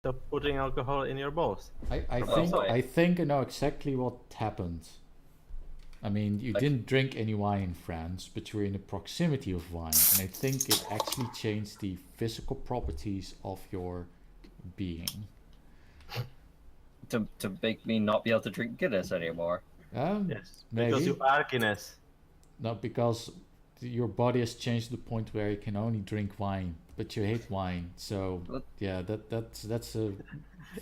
stop putting alcohol in your balls. I think I know exactly what happened. I mean, you didn't drink any wine in France, but you were in the proximity of wine, and I think it actually changed the physical properties of your being. To make me not be able to drink Guinness anymore. Yes, maybe. because you are Guinness. No, because your body has changed to the point where you can only drink wine, but you hate wine. So yeah, that's a.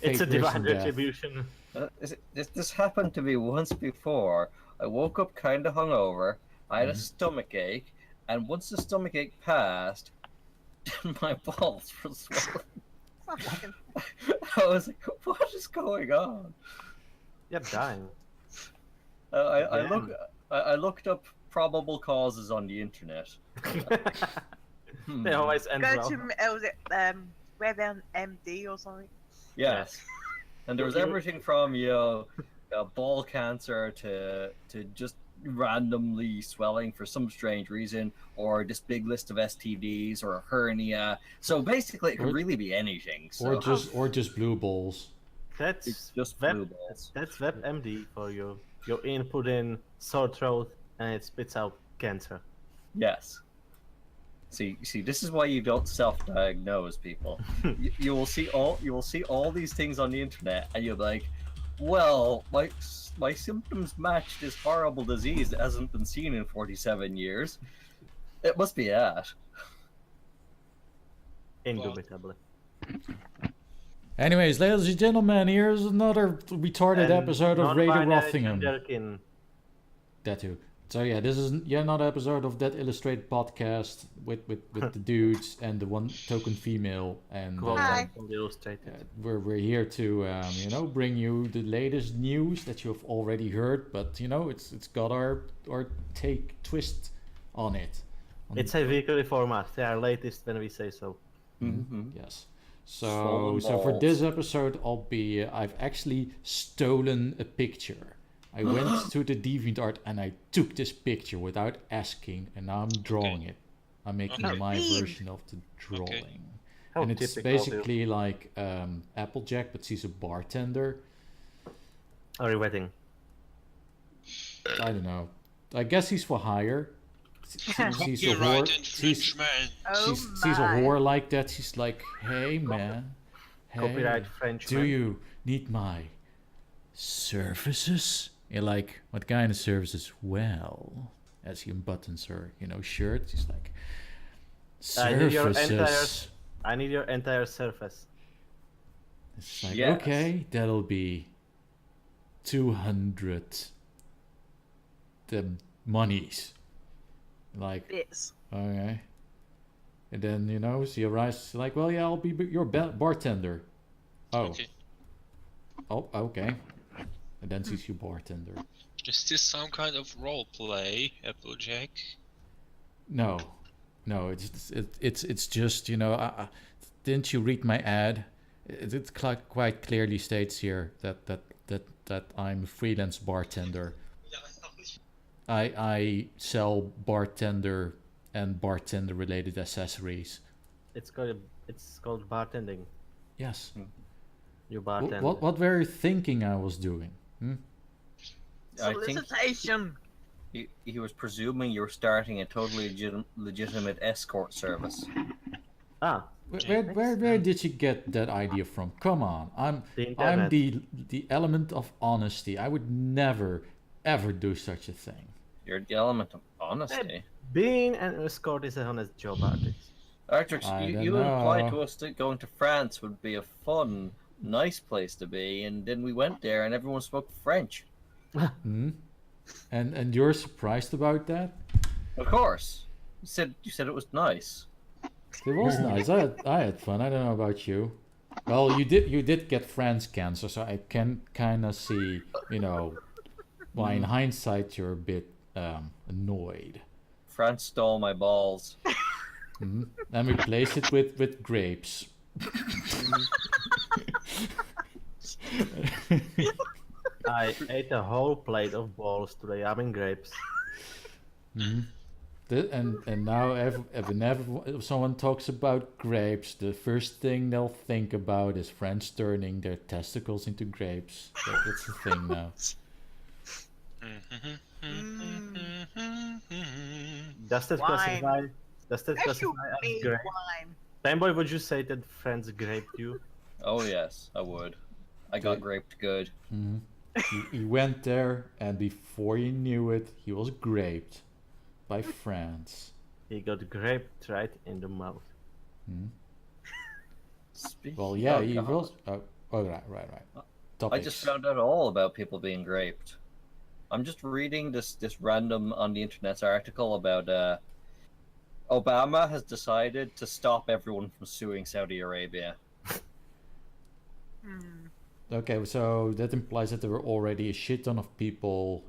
It's a divine retribution. This happened to me once before. I woke up kind of hungover. I had a stomach ache, and once the stomach ache passed, my balls were swollen. I was like, "What is going on?" You're dying. I looked up probable causes on the internet. They always end Go well. to was it WebMD or something? Yes, and there was everything from ball cancer to just randomly swelling for some strange reason, or this big list of STDs or a hernia. So basically, it could really be anything. So. Or just blue balls. That's just blue balls. That's WebMD for you. You input in sore throat and it spits out cancer. Yes. See, this is why you don't self-diagnose, people. you will see all these things on the internet, and you'll be like, "Well, my symptoms match this horrible disease that hasn't been seen in 47 years. It must be that." Indubitably. Anyways, ladies and gentlemen, here's another retarded episode of Radio Rothingham. That too. So yeah, this is yet another episode of That Illustrated podcast with the dudes and the one token female, and we're here to bring you the latest news that you have already heard, but it's got our twist on it. It's a weekly format. They are latest when we say so. Yes. So for this episode, I've actually stolen a picture. I went to the DeviantArt and I took this picture without asking, and now I'm drawing it. I'm making my version of the drawing. And it's basically like Applejack, but she's a bartender. Are you wedding? I don't know. I guess he's for hire. She's a whore. She's a whore like that. She's like, "Hey man, copyright Frenchman. Do you need my services?" You're like, "What kind of services?" Well, as he unbuttons her, shirt, she's like, "Services. I need your entire surface." It's like, okay, that'll be 200 monies. Like, yes. Okay. And then, she arrives, like, "Well, yeah, I'll be your bartender." Oh. Okay. Oh, okay. And then she's your bartender. Is this some kind of role play, Applejack? No, it's just didn't you read my ad? It quite clearly states here that I'm a freelance bartender. I sell bartender and bartender related accessories. It's called bartending. Yes. You bartend. What were you thinking I was doing? Solicitation. He was presuming you were starting a totally legitimate escort service. Where did you get that idea from? Come on, I'm the element of honesty. I would never ever do such a thing. You're the element of honesty. Being an escort is an honest job, Artrix, you implied to us that going to France would be a fun, nice place to be, and then we went there and everyone spoke French. And you're surprised about that? Of course. You said it was nice. It was nice. I had fun. I don't know about you. Well, you did get France cancer, so I can kind of see, why in hindsight you're a bit annoyed. France stole my balls. And replace it with grapes. I ate a whole plate of balls today. I mean grapes. And now whenever someone talks about grapes, the first thing they'll think about is friends turning their testicles into grapes. That's the thing now. Does that Wine. classify? Does that Yes, you classify as mean grape? wine. Panboy, would you say that friends graped you? Oh yes, I would. I got graped good. Mhm. He went there, and before he knew it, he was graped by friends. He got graped right in the mouth. Mhm. Speaking Well, yeah, of he alcohol, was. Oh, right. I Topics. just found out all about people being graped. I'm just reading this random on the internet's article about Obama has decided to stop everyone from suing Saudi Arabia. Okay, so that implies that there were already a shit ton of people,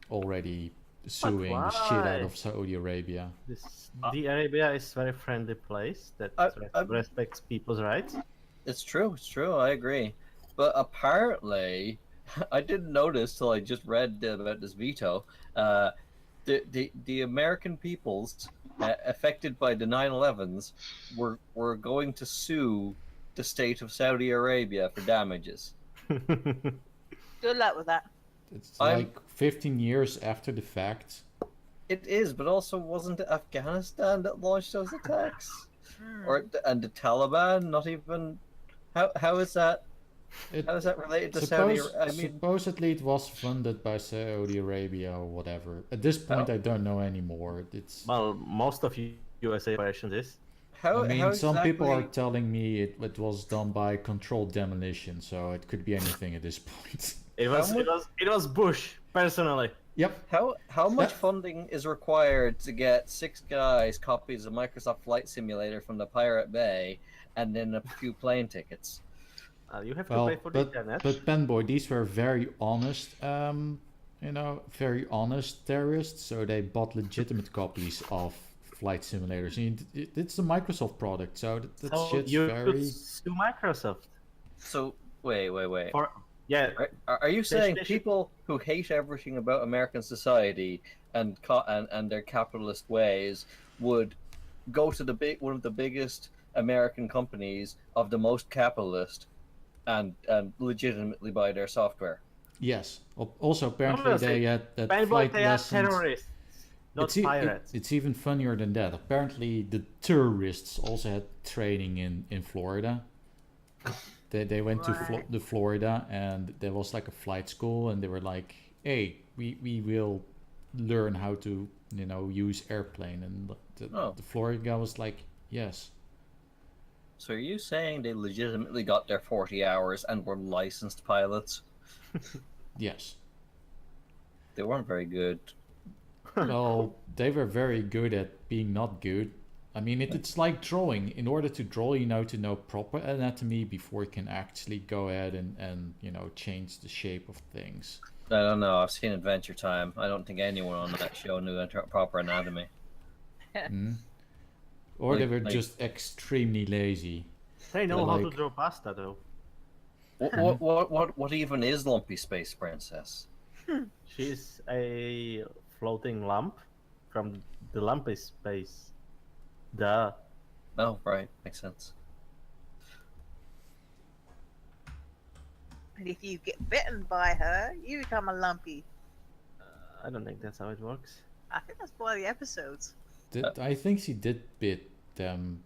already suing the shit out why? of Saudi Arabia. The Arabia is a very friendly place that respects people's rights. It's true. I agree. But apparently, I didn't notice till I just read about this veto. The American peoples affected by the 9/11s were going to sue the state of Saudi Arabia for damages. Good luck with that. It's like 15 years after the fact. It is, but also wasn't it Afghanistan that launched those attacks, and the Taliban? Not even. How is that? How is that related to Saudi? Supposedly it was funded by Saudi Arabia or whatever. At this point, I don't know anymore. Well, most of USA operations is. Some people are telling me it was done by controlled demolition, so it could be anything at this point. It was Bush personally. Yep. How much funding is required to get 6 guys copies of Microsoft Flight Simulator from the Pirate Bay, and then a few plane tickets? You have to pay for the internet. But Panboy, these were very honest, very honest terrorists, so they bought legitimate copies of flight simulators. It's the Microsoft product, so that shit's you very. could sue Microsoft. So wait. Yeah. Are you saying people who hate everything about American society and their capitalist ways would go to one of the biggest American companies of the most capitalist and legitimately buy their software? Yes. Also, apparently they had flight lessons. Terrorists, not pirates. It's even funnier than that. Apparently, the tourists also had training in Florida. They went to Florida, and there was like a flight school, and they were like, "Hey, we will learn how to use airplane." And the Florida guy was like, "Yes." So are you saying they legitimately got their 40 hours and were licensed pilots? Yes. They weren't very good. Well, they were very good at being not good. I mean, it's like drawing. In order to draw, you know to know proper anatomy before you can actually go ahead and change the shape of things. I don't know. I've seen Adventure Time. I don't think anyone on that show knew proper anatomy. Or they were just extremely lazy. They know how to draw pasta, though. What even is Lumpy Space Princess? She's a floating lump from the Lumpy Space. Duh. Oh, right. Makes sense. And if you get bitten by her, you become a lumpy. I don't think that's how it works. I think that's one of the episodes. I think she did bit them.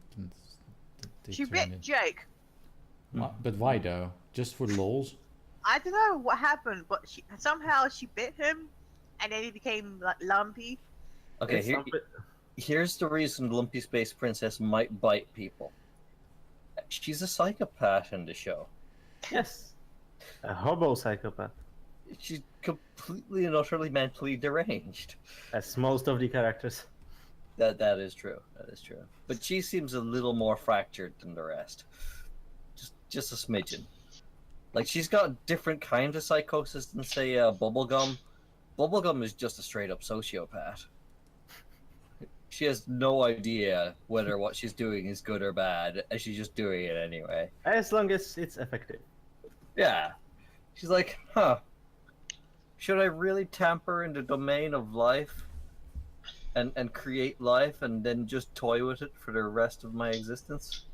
She bit Jake. But why though? Just for lols? I don't know what happened, but somehow she bit him, and then he became like lumpy. Okay, here's the reason Lumpy Space Princess might bite people. She's a psychopath in the show. Yes. A hobo psychopath. She's completely and utterly mentally deranged. As most of the characters. That is true. But she seems a little more fractured than the rest. Just a smidgen. Like, she's got different kinds of psychosis than, say, Bubblegum. Bubblegum is just a straight-up sociopath. She has no idea whether what she's doing is good or bad, and she's just doing it anyway. As long as it's effective. Yeah. She's like, should I really tamper in the domain of life? and create life and then just toy with it for the rest of my existence?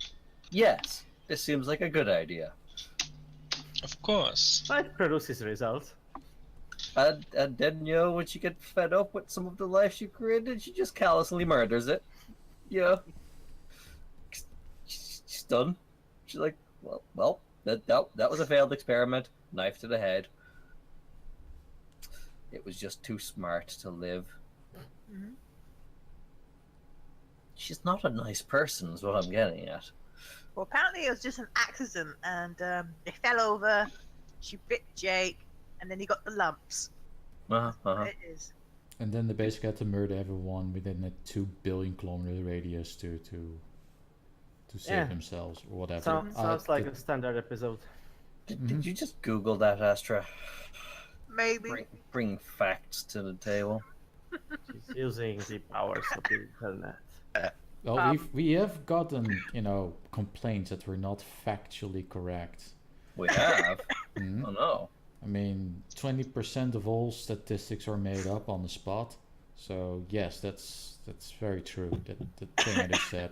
Yes, this seems like a good idea. Of course. But it produces results. And then, when she gets fed up with some of the life she created, she just callously murders it. Yeah. She's done. She's like, well, that was a failed experiment. Knife to the head. It was just too smart to live. Mhm. She's not a nice person, is what I'm getting at. Well, apparently it was just an accident, and they fell over. She bit Jake, and then he got the lumps. It is. And then they basically had to murder everyone within a 2 billion kilometer radius to save themselves or whatever. Sounds like a standard episode. Did you just Google that, Astra? Maybe. Bring facts to the table. She's using the powers of the internet. Well, we have gotten, complaints that we're not factually correct. We have? Mhm. Oh no. I mean, 20% of all statistics are made up on the spot. So yes, that's very true. The thing I just said.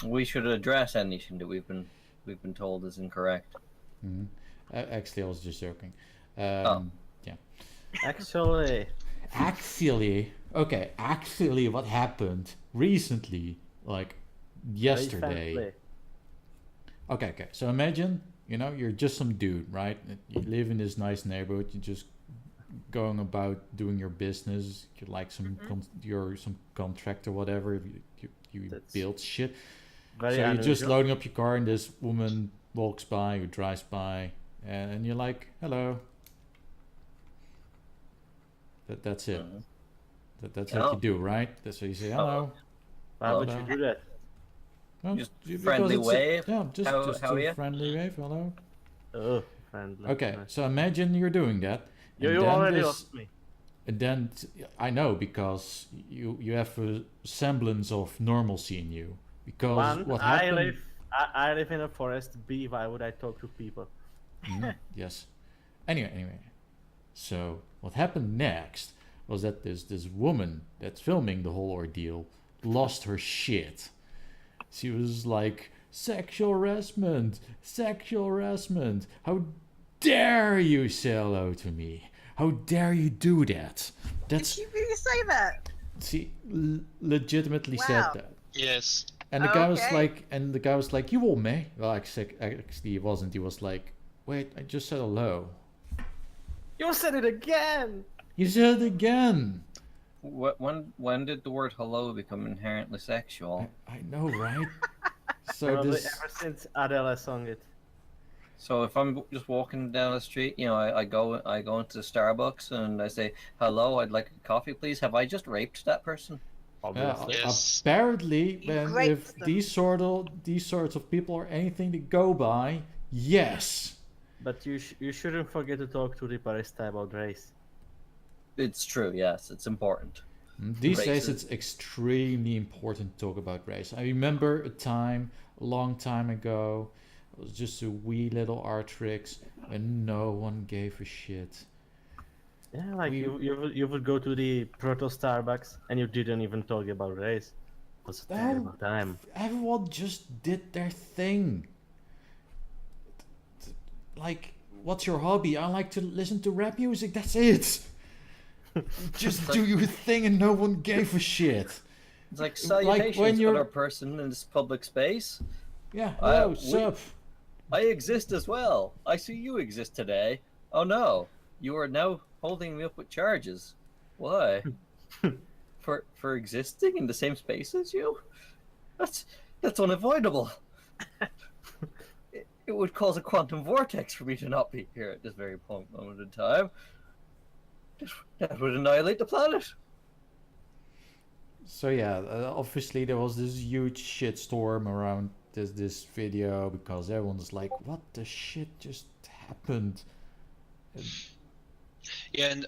We should address anything that we've been told is incorrect. Mhm. Actually, I was just joking. Oh. Yeah. Actually, Actually, what happened recently, like yesterday. very Okay. So imagine, you're just some dude, right? You live in this nice neighborhood. You're just going about doing your business. You're like you're some contractor, whatever. You That's build shit. very So you're just unusual. loading up your car, and this woman walks by, or drives by, and you're like, "Hello." That's it. Mhm. That's Yeah. what you do, right? That's what you say. Hello. Why would Hello. you do that? Well, Just because friendly it's wave? Yeah, just How are a ya? friendly wave. Hello. Oh, friendly. Okay, so imagine you're doing that. and You then already this- lost me. And then I know because you have a semblance of normalcy in you. Because One, what I happened? I live in a forest. B, why would I talk to people? Yes. Anyway. So what happened next was that this woman that's filming the whole ordeal lost her shit. She was like, sexual harassment. How dare you say hello to me? How dare you do that? Did she really say that? She legitimately said Wow. that. Yes. And the guy Okay. was like, you want me? Well, actually, he wasn't. He was like, wait, I just said hello. You said it again. You said it again. When did the word hello become inherently sexual? I know, right? So Probably this, ever since Adele sung it. So if I'm just walking down the street, I go into the Starbucks and I say, hello, I'd like a coffee, please. Have I just raped that person? Obviously. Yes. apparently, You when raped if them. these sorts of people are anything to go by, yes. But you shouldn't forget to talk to the barista about race. It's true, yes, it's important. These days, Races. it's extremely important to talk about race. I remember a long time ago, it was just a wee little Artrix, and no one gave a shit. Yeah, like We- you would go to the proto Starbucks and you didn't even talk about race. It was a terrible time. Everyone just did their thing. Like, what's your hobby? I like to listen to rap music. That's it. Just do your thing, and no one gave a shit. It's like salutations, when you're- other person in this public space. Yeah. Hello, we- sup? I exist as well. I see you exist today. Oh no, you are now holding me up with charges. Why? for existing in the same space as you? That's unavoidable. It would cause a quantum vortex for me to not be here at this very moment in time. That would annihilate the planet. So yeah, obviously there was this huge shitstorm around this video because everyone was like, "What the shit just happened?" Yeah, and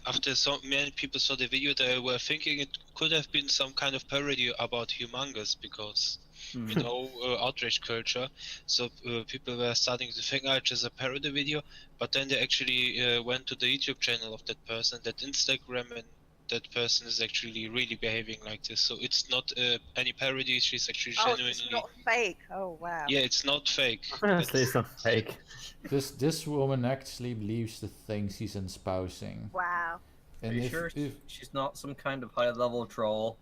after so many people saw the video, they were thinking it could have been some kind of parody about Humongous because you know outrage culture. So people were starting to think, "Oh, it's just a parody video," but then they actually went to the YouTube channel of that person, that Instagram, and that person is actually really behaving like this. So it's not any parody. She's actually Oh, genuinely. it's not fake. Oh wow. Yeah, it's not fake. Honestly, it's not fake. This woman actually believes the things he's espousing. Wow. Are And you if, sure if she's not some kind of high-level troll?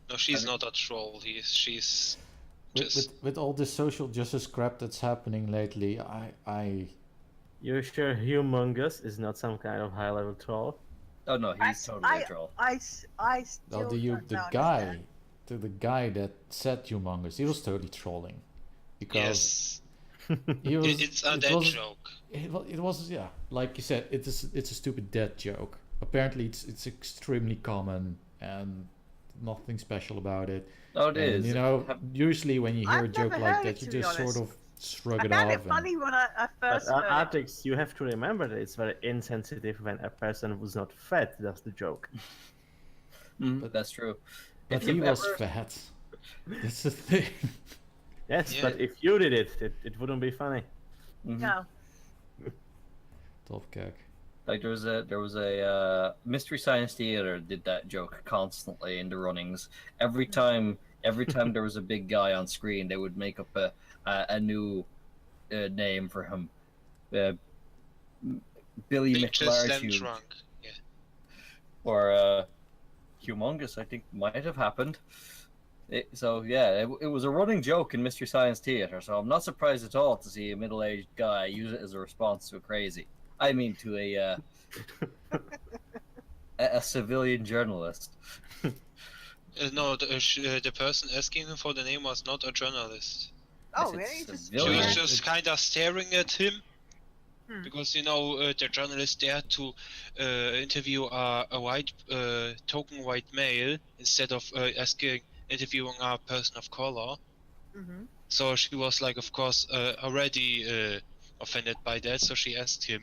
No, she's not a troll. She's just. with all this social justice crap that's happening lately, I You're sure Humongous is not some kind of high-level troll? Oh no, he's totally a troll. I still don't understand. the guy that said humongous, he was totally trolling, because he was, It's a it dead was- joke. It was, yeah, like you said, it's a stupid dead joke. Apparently, it's extremely common and nothing special about it. Oh, it And, is. you know, usually when you hear I've a joke never like heard that, it, you to be just sort honest. of shrug I it found off. it funny when I But first heard it. Artrix, you have to remember that it's very insensitive when a person who's not fat does the joke. But that's true. But If he you've was ever- fat. That's the thing. Yes, Yeah. but if you did it, it wouldn't be funny. No. Top gag. Like there was a Mystery Science Theater did that joke constantly in the runnings. Every time there was a big guy on screen, they would make up a new name for him. Billy Big chest and McLarge trunk. Yeah. or Humongous, I think might have happened. It was a running joke in Mystery Science Theater, so I'm not surprised at all to see a middle-aged guy use it as a response to a crazy. I mean, to a civilian journalist. No, the person asking him for the name was not a journalist. Oh, said really? Just She civilian. was just kind of staring at him. Hmm. Because the journalist dared to interview a white token white male instead of interviewing a person of color. Mhm. So she was like, of course, already offended by that. So she asked him,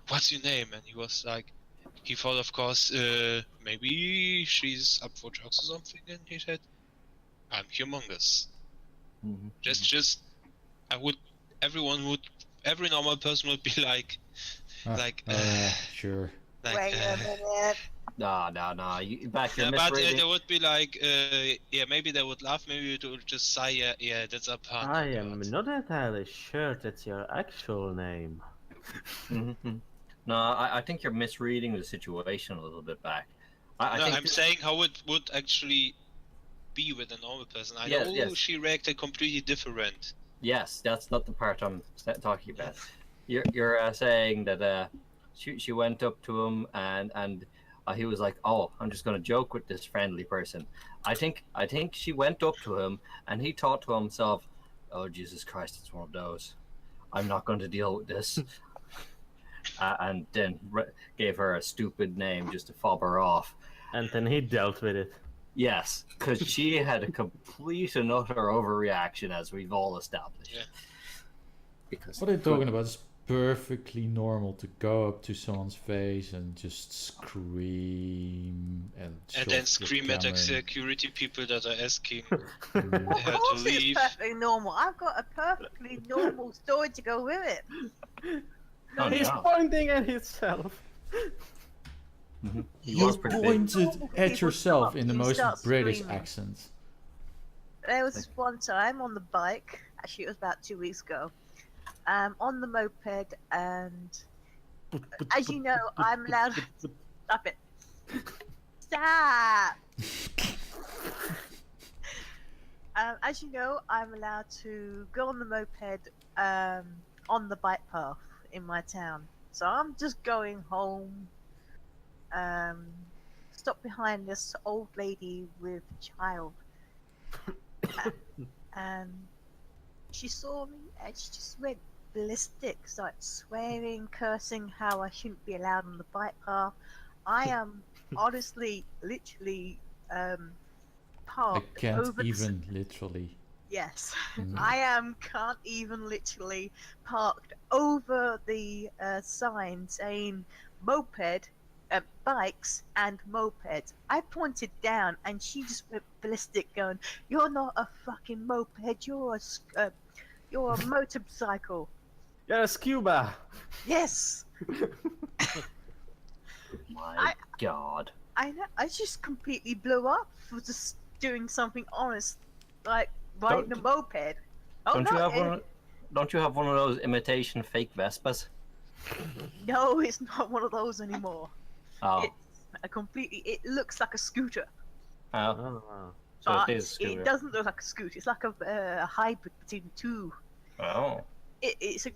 what's your name? And he was like, he thought, of course, maybe she's up for drugs or something. And he said, I'm humongous. Just, every normal person would be like, Sure. like, Wait a minute. No. You back your yeah, but misreading. they would be like, maybe they would laugh, maybe they would just say, yeah, that's a pun. I am not entirely sure that's your actual name. No, I think you're misreading the situation a little bit back. I No, think I'm saying how it would actually be with a normal person. I know Yes. she reacted completely different. yes, that's not the part I'm talking about. You're saying that she went up to him and he was like, "Oh, I'm just going to joke with this friendly person." I think she went up to him and he thought to himself, "Oh, Jesus Christ, it's one of those. I'm not going to deal with this." And then gave her a stupid name just to fob her off. And then he dealt with it. Yes, because she had a complete and utter overreaction, as we've all established. Yeah. Because What are you talking about? It's perfectly normal to go up to someone's face and just scream and then shove your scream at the camera in. security people that are asking Of her to course it's leave. perfectly normal. I've got a perfectly normal story to go with it. Oh, He's no. pointing at himself. He You was pretty big. pointed Normal at people yourself stop, in the you most start British screaming. accent. There was this one time on the bike, actually it was about 2 weeks ago, on the moped, and as you know, I'm allowed. Stop it! Stop! As you know, I'm allowed to go on the moped on the bike path in my town. So I'm just going home. Stop behind this old lady with a child. And she saw me and she just went ballistic, started swearing, cursing how I shouldn't be allowed on the bike path. I am honestly, literally I parked can't over the even literally. Yes, Mhm. can't even literally parked over the sign saying moped, bikes and mopeds. I pointed down and she just went ballistic going, "You're not a fucking moped, you're a motorcycle." You're a scuba. Yes. my god. I know. I just completely blew up for just doing something honest, like riding a moped. Oh, Don't you no, have one? Don't you have one of those imitation fake Vespas? No, it's not one of those anymore. Oh, It's a completely. It looks like a scooter. oh. Oh. So But it is a scooter. it doesn't look like a scooter. It's like a hybrid between the two. Oh. It's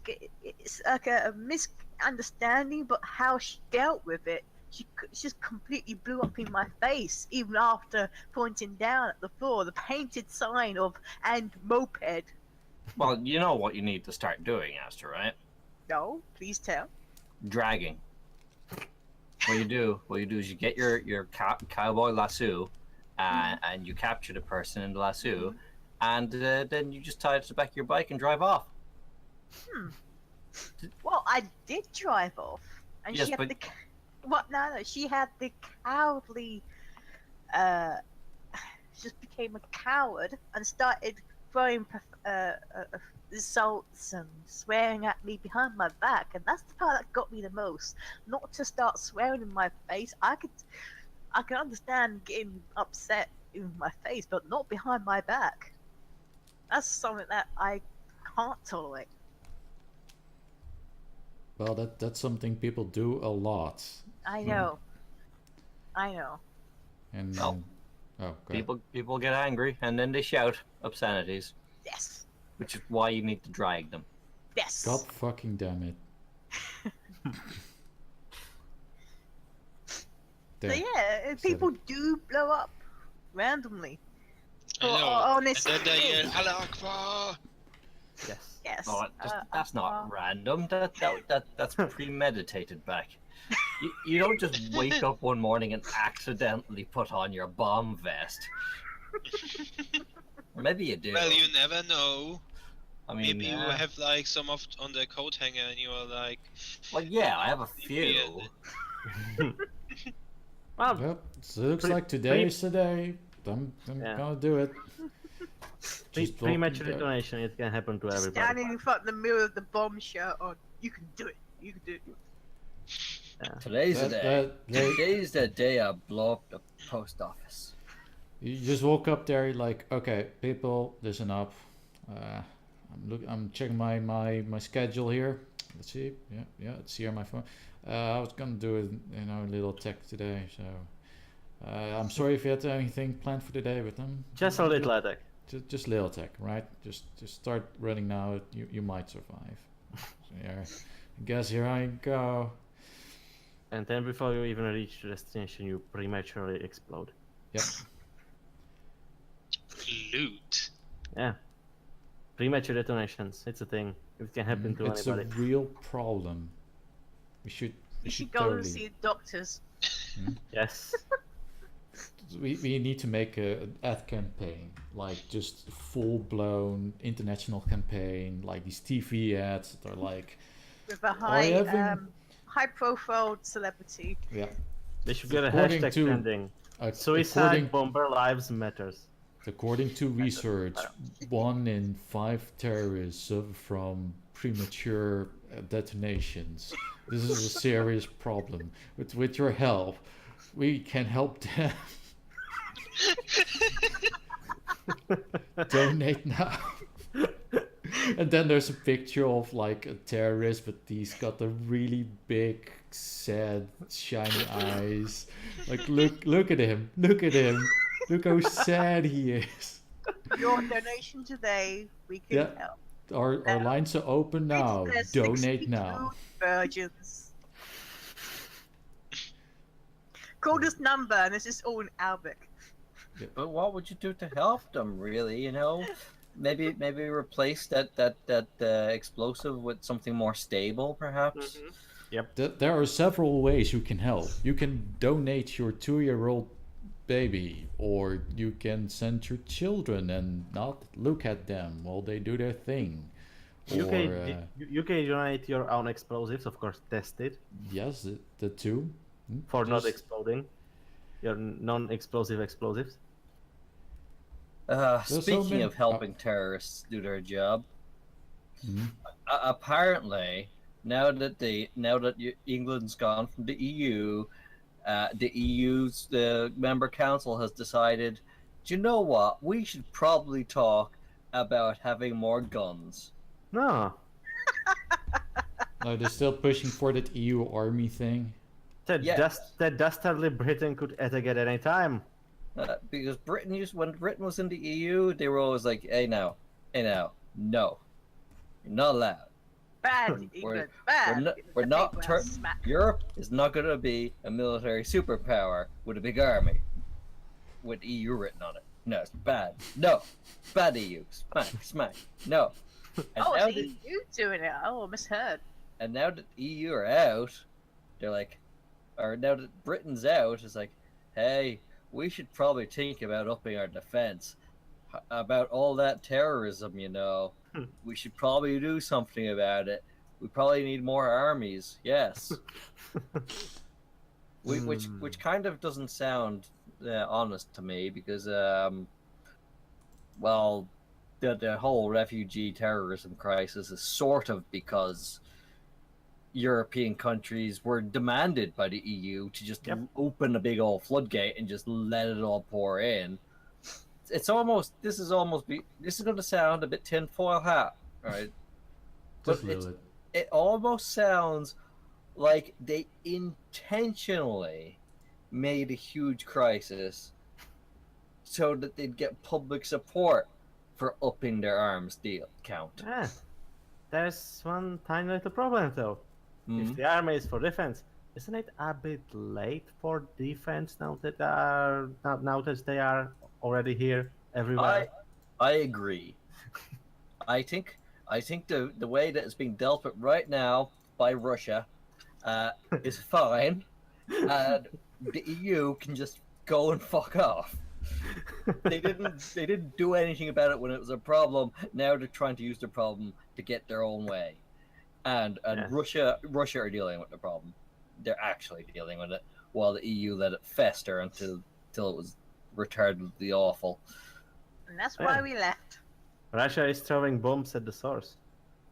like a misunderstanding, but how she dealt with it, she just completely blew up in my face, even after pointing down at the floor, the painted sign of "and moped." Well, you know what you need to start doing, Astra, right? No, please tell. Dragging. What you do is you get your cowboy lasso, and you capture the person in the lasso, and then you just tie it to the back of your bike and drive off. Well, I did drive off, and Yes, she had but- the. What? No, she had the cowardly. She just became a coward and started throwing insults and swearing at me behind my back, and that's the part that got me the most. Not to start swearing in my face. I can understand getting upset in my face, but not behind my back. That's something that I can't tolerate. Well, that's something people do a lot. I know. I know. And Well, oh, go ahead. people get angry and then they shout obscenities, Yes. which is why you need to drag them. Yes. God fucking damn it. So There. yeah, people do blow up randomly. I know. Honest. And then they yell, Allah Akbar! Yes. Yes. Oh, that's not random. That's premeditated, back. You don't just wake up one morning and accidentally put on your bomb vest. Or maybe you do. Well, you never know. I mean, Maybe you have like some of on the coat hanger and you are like, well, yeah, I have a few. Well, Yep, so it looks Pre- like today is the day. I'm Yeah. gonna do it. Just walking premature there. detonation, it can happen to everybody. Standing in front of the mirror with the bomb shirt on. You can do it. You can do it. Today's the day. That- Today's the day I blow up the post office. You just woke up there, you're like, okay, people, listen up. I'm checking my schedule here. Let's see. Yeah, it's here on my phone. I was gonna do a little tech today, so I'm sorry if you had anything planned for today with them. Just a little attack. Just little tech, right? Just start running now. You might survive. So yeah, I guess here I go. And then before you even reach the destination, you prematurely explode. Yep. loot. Yeah. Premature detonations, it's a thing. It can happen to It's anybody. a real problem. We should You should go totally. and see doctors. Yes. We need to make an ad campaign, like just full-blown international campaign, like these TV ads that are like, With a having- high-profile celebrity. yeah. They should get a According hashtag to- trending. Uh, Suicide according, bomber lives matters. according to research, 1 in 5 terrorists suffer from premature detonations. This is a serious problem. With your help, we can help them. Donate now. And then there's a picture of like a terrorist, but he's got the really big, sad, shiny eyes. Like look at him. Look at him. Look how sad he is. Your donation today, we can Yeah. help. Our lines are open now. There's Donate 62 now. Virgins. Call this number, and this is all in Arabic. But what would you do to help them, really? You know, maybe replace that explosive with something more stable, perhaps. There are several ways you can help. You can donate your 2-year-old baby, or you can send your children and not look at them while they do their thing. You Or can donate your own explosives, of course, tested yes, the two. for not Just- exploding. Your non-explosive explosives. so Speaking many- of helping terrorists do their job, Mhm. apparently now that England's gone from the EU, The EU's member council has decided, do you know what? We should probably talk about having more guns. No. No, they're still pushing for that EU army thing. That dastardly Britain could attack at any time. Because when Britain was in the EU, they were always like, hey now, no, you're not allowed. Bad, England, bad. Europe is not going to be a military superpower with a big army with EU written on it. No, it's bad. No, bad EU. Smack. No. And oh, it's the EU doing it. Oh, I misheard. And now that EU are out, they're like, or now that Britain's out, it's like, hey, we should probably think about upping our defense. About all that terrorism, you know. We should probably do something about it. We probably need more armies. Yes. Which kind of doesn't sound honest to me because, well, the whole refugee terrorism crisis is sort of because European countries were demanded by the EU to just open a big old floodgate and just let it all pour in. This is going to sound a bit tinfoil hat, right? But it almost sounds like they intentionally made a huge crisis so that they'd get public support for upping their arms deal count. Yeah. There's one tiny little problem though. If the army is for defense, isn't it a bit late for defense now that they are already here everywhere? I agree. I think the way that it's being dealt with right now by Russia is fine, and the EU can just go and fuck off. They didn't do anything about it when it was a problem. Now they're trying to use the problem to get their own way, and Russia are dealing with the problem. They're actually dealing with it, while the EU let it fester until it was retardedly awful. And that's why we left. Russia is throwing bombs at the source.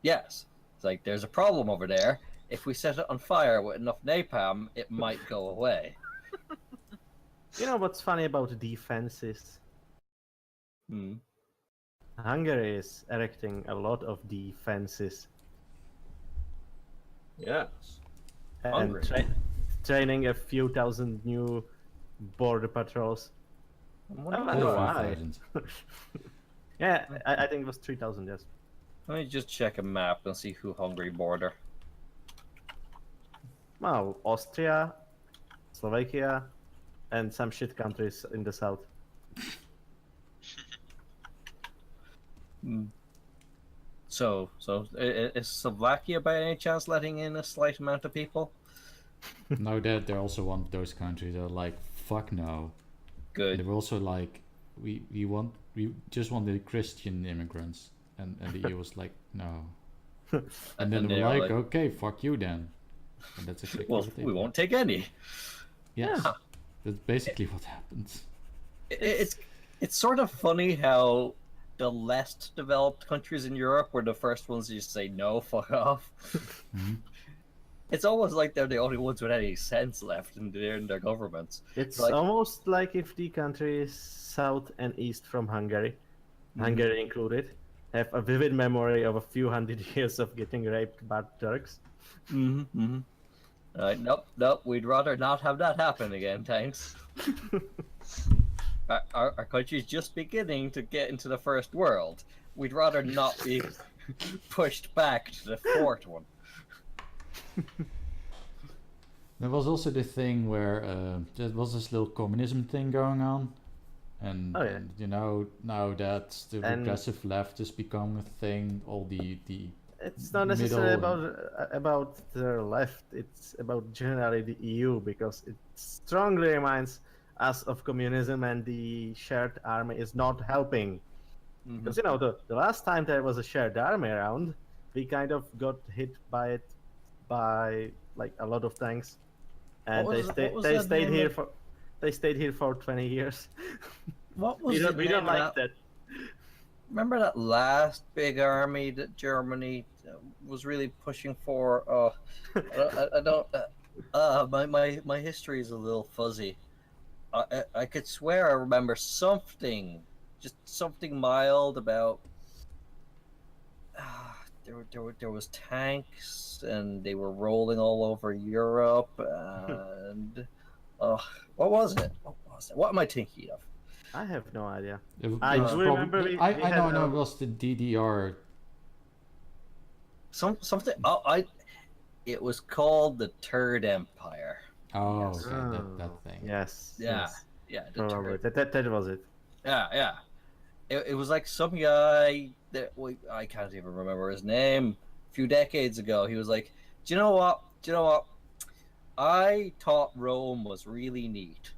Yes. It's like, there's a problem over there. If we set it on fire with enough napalm, it might go away. You know what's funny about defenses? Hungary is erecting a lot of defenses. Yes. And training a few thousand new border patrols. I wonder why. Yeah, I think it was 3,000, yes. Let me just check a map and see who Hungary border. Well, Austria, Slovakia, and some shit countries in the south. So is Slovakia by any chance letting in a slight amount of people? No, they're also one of those countries that are like, fuck no. Good. They were also like, we just want the Christian immigrants, and the EU was like, no. And then they were like, okay, fuck you then. And that's exactly what they we won't take any. Yes, that's basically what happens. It's sort of funny how the less developed countries in Europe were the first ones to just say no, fuck off. It's almost like they're the only ones with any sense left in their governments. It's like, almost like if the countries south and east from Hungary, Hungary included, have a vivid memory of a few hundred years of getting raped by Turks. Nope, we'd rather not have that happen again, thanks. Our country's just beginning to get into the first world. We'd rather not be pushed back to the fourth one. There was also the thing where there was this little communism thing going on, and you know, now that the regressive left has become a thing, all the it's not necessarily about the left, it's about generally the EU, because it strongly reminds us of communism, and the shared army is not helping. Because you know, the last time there was a shared army around, we kind of got hit by it by like a lot of tanks, and they stayed here for 20 years. What was we don't like that. Remember that last big army that Germany was really pushing for? I don't. My history is a little fuzzy. I could swear I remember something, just something mild about. There was tanks and they were rolling all over Europe and what was it? What am I thinking of? I have no idea. I do remember. I know it was the DDR. Something. It was called the Third Empire. Oh, yes. Okay, that thing. Yes. Yeah. Yes. Yeah. That was it. Yeah. It was like some guy that I can't even remember his name. A few decades ago, he was like, "Do you know what? I thought Rome was really neat,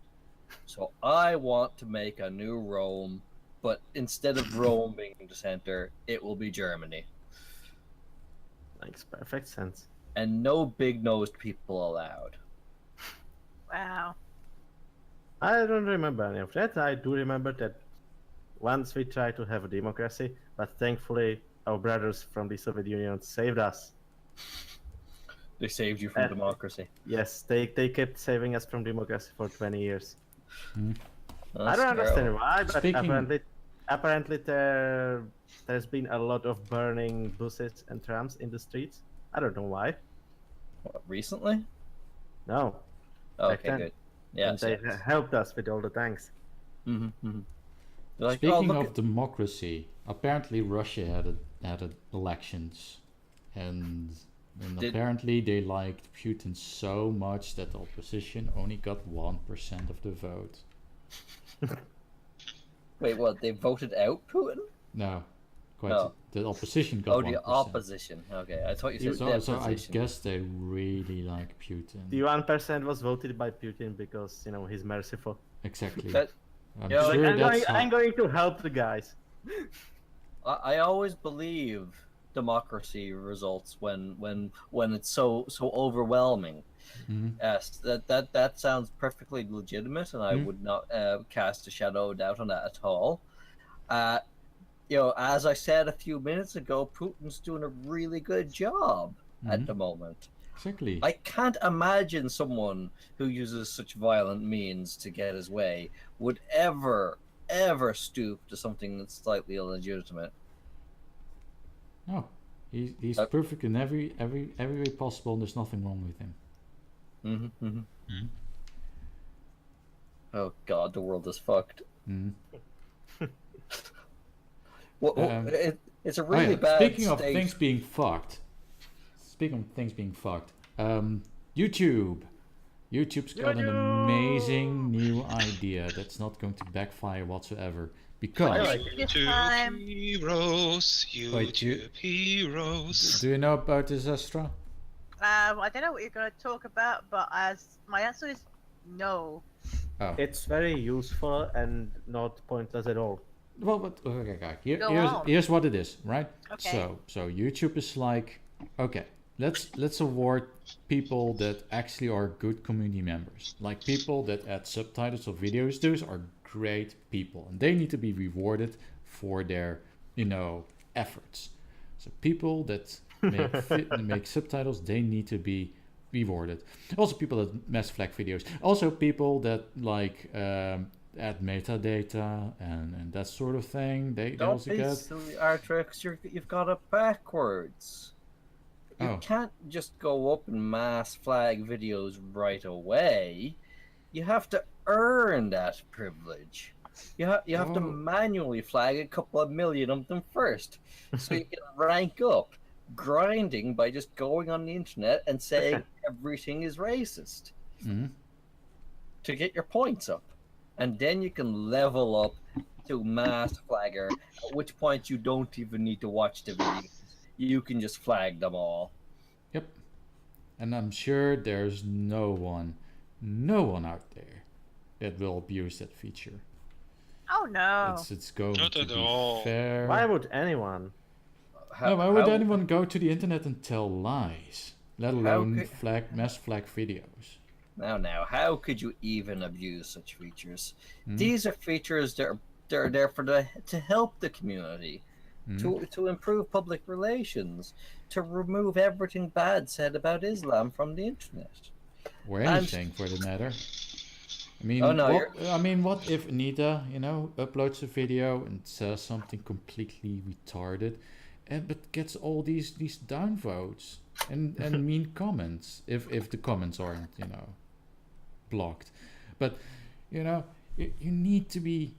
so I want to make a new Rome, but instead of Rome being the center, it will be Germany." Makes perfect sense. And no big-nosed people allowed. Wow. I don't remember any of that. I do remember that once we tried to have a democracy, but thankfully our brothers from the Soviet Union saved us. They saved you from democracy. Yes, they kept saving us from democracy for 20 years. That's I don't understand why, but Speaking... apparently there's been a lot of burning buses and trams in the streets. I don't know why. What, recently? No. Okay, good. Yeah, and they helped us with all the tanks. Like, speaking of democracy, apparently Russia had elections, and apparently they liked Putin so much that the opposition only got 1% of the vote. Wait, what? They voted out Putin? No, the opposition got 1%. Oh, the opposition. Okay, I thought you said so I guess they really like Putin. The 1% was voted by Putin because he's merciful. Exactly. I'm going to help the guys. I always believe democracy results when it's so overwhelming. Yes, that sounds perfectly legitimate, and I would not cast a shadow of doubt on that at all. As I said a few minutes ago, Putin's doing a really good job at the moment. Exactly. I can't imagine someone who uses such violent means to get his way would ever stoop to something that's slightly illegitimate. No, he's perfect in every way possible, and there's nothing wrong with him. Oh God, the world is fucked. It's a really bad Speaking state. of things being fucked, YouTube's got an amazing new idea that's not going to backfire whatsoever, because YouTube heroes. Do you know about this, Astra? I don't know what you're going to talk about, but my answer is no. Oh. It's very useful and not pointless at all. Well, but okay, here's what it is, right? Okay. So YouTube is like, okay, let's award people that actually are good community members, like people that add subtitles of videos. Those are great people, and they need to be rewarded for their efforts. So people that make subtitles, they need to be rewarded. Also people that mass flag videos. Also people that add metadata and that sort of thing. They also get. Silly Artrix, you've got it backwards. You can't just go up and mass flag videos right away. You have to earn that privilege. You have to manually flag a couple of million of them first, so you can rank up. Grinding by just going on the internet and saying everything is racist to get your points up, and then you can level up to mass flagger, at which point you don't even need to watch the videos. You can just flag them all. Yep. And I'm sure there's no one out there that will abuse that feature. Oh no. It's going Not to at be all. fair. Why would anyone? Why would anyone go to the internet and tell lies, let alone mass flag videos? Now, how could you even abuse such features? These are features that are there to help the community, to improve public relations, to remove everything bad said about Islam from the internet. or anything for the matter. I mean, what if Anita, uploads a video and says something completely retarded, but gets all these downvotes and mean comments if the comments aren't blocked, but you need to be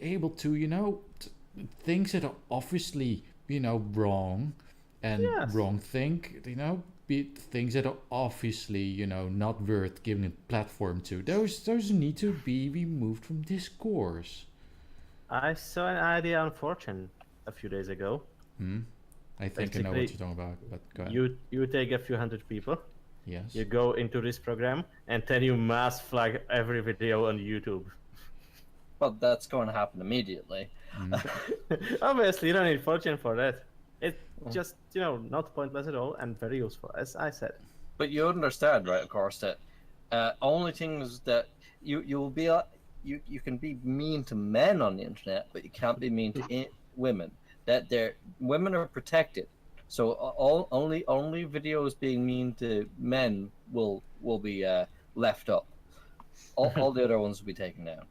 able to things that are obviously wrong and wrong think be things that are obviously not worth giving a platform to. Those need to be removed from discourse. I saw an idea on 4chan a few days ago. I think I know what you're talking about, but go ahead. You take a few hundred people. Yes. You go into this program and then you mass flag every video on YouTube. Well, that's going to happen immediately. Obviously, you don't need 4chan for that. It's just, not pointless at all and very useful, as I said. But you understand, right, of course, that only things that you can be mean to men on the internet, but you can't be mean to women. That women are protected. So only videos being mean to men will be left up. All the other ones will be taken down.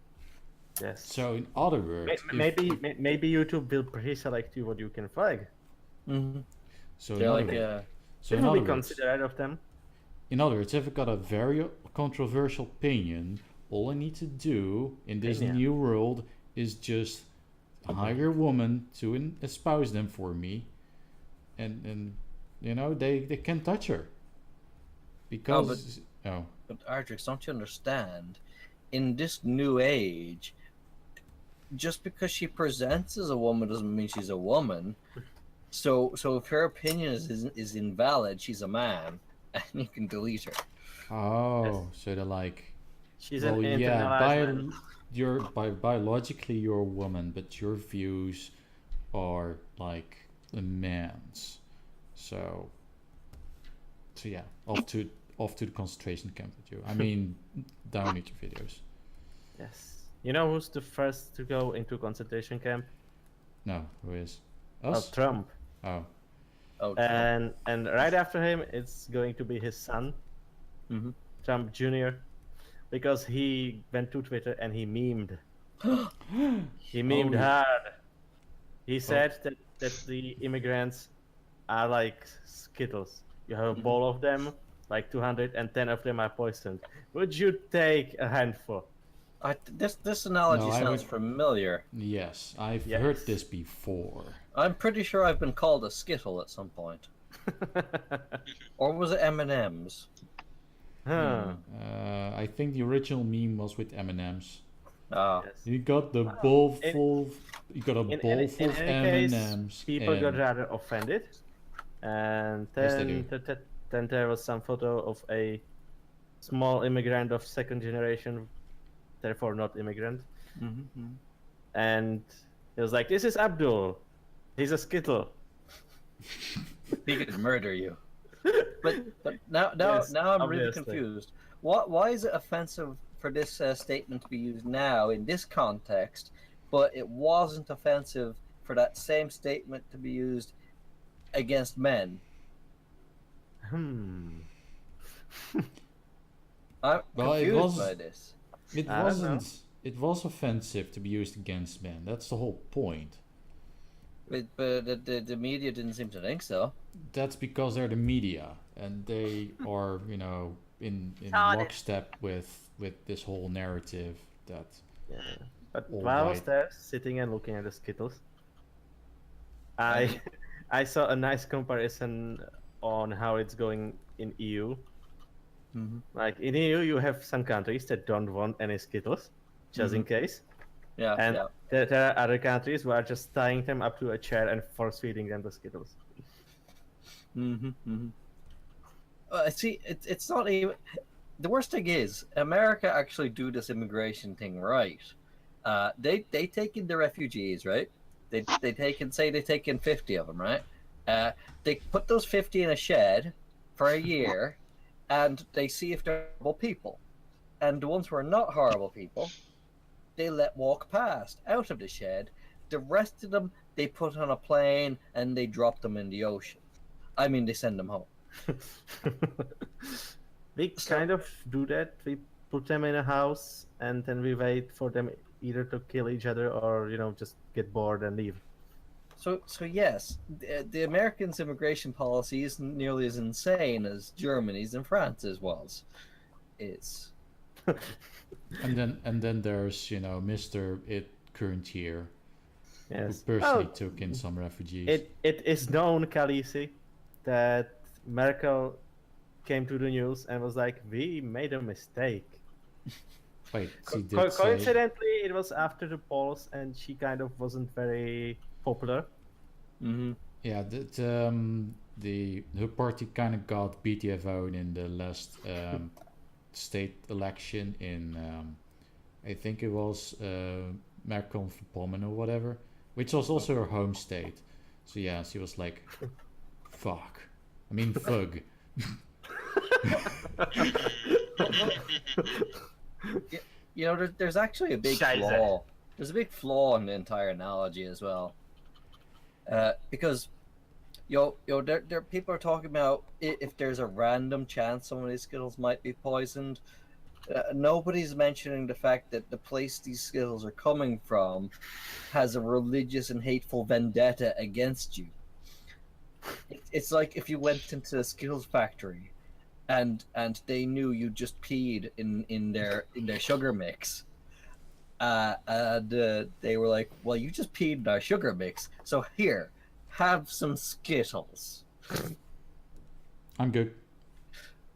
Yes. So in other words, maybe YouTube will pre-select you what you can flag. Mm-hmm. So in other words, be considerate of them. In other words, if I've got a very controversial opinion, all I need to do in this new world is just hire a woman to espouse them for me, and they can't touch her because But Artrix, don't you understand? In this new age, just because she presents as a woman doesn't mean she's a woman. So if her opinion is invalid, she's a man, and you can delete her. Oh, so they're like, she's an biologically you're a woman, but your views are like a man's. So yeah, off to the concentration camp with you. I mean, down into videos. Yes. You know who's the first to go into concentration camp? No, who is? Us? Trump. Oh. And right after him, it's going to be his son, Trump Jr., because he went to Twitter and he memed. He memed hard. He said that the immigrants are like Skittles. You have a bowl of them, like 210 of them are poisoned. Would you take a handful? This analogy sounds familiar. Yes, I've heard this before. I'm pretty sure I've been called a Skittle at some point. Or was it M&M's? I think the original meme was with M&M's. Oh. Yes. You got the bowl full. You got a bowl full of M&M's. People got rather offended, and then there was some photo of a small immigrant of second generation, therefore not immigrant, and it was like, "This is Abdul. He's a Skittle. He could murder you." But now I'm really confused. Why is it offensive for this statement to be used now in this context, but it wasn't offensive for that same statement to be used against men? Well, I'm confused by this. It wasn't. It was offensive to be used against men. That's the whole point. But the media didn't seem to think so. That's because they're the media, and they are, in lockstep with this whole narrative that. Yeah. But while I was there, sitting and looking at the Skittles, I saw a nice comparison on how it's going in EU. Like in EU, you have some countries that don't want any Skittles, just in case. Yeah. And there are other countries who are just tying them up to a chair and force feeding them the Skittles. See, it's not even. The worst thing is, America actually do this immigration thing right. They take in the refugees, right? They take in 50 of them, right? They put those 50 in a shed for a year, and they see if they're horrible people. And the ones who are not horrible people, they let walk past out of the shed. The rest of them, they put on a plane and they drop them in the ocean. I mean, they send them home. We kind of do that. We put them in a house, and then we wait for them either to kill each other or, just get bored and leave. So yes, the Americans' immigration policy isn't nearly as insane as Germany's and France's was. It's and then there's Mr. It current year, yes, who personally took in some refugees. It is known, Khaleesi, that Merkel came to the news and was like, "We made a mistake." Wait, she did coincidentally, it was after the polls, and she kind of wasn't very popular. Mm-hmm. Yeah, her party kind of got BTFO'd in the last state election in I think it was Mecklenburg-Vorpommern or whatever, which was also her home state. So yeah, she was like, "Fuck," I mean, "Fug." There's actually a big flaw. There's a big flaw in the entire analogy as well, because there people are talking about if there's a random chance some of these Skittles might be poisoned. Nobody's mentioning the fact that the place these Skittles are coming from has a religious and hateful vendetta against you. It's like if you went into a Skittles factory and they knew you just peed in their sugar mix, and they were like, "Well, you just peed in our sugar mix, so here, have some Skittles." I'm good.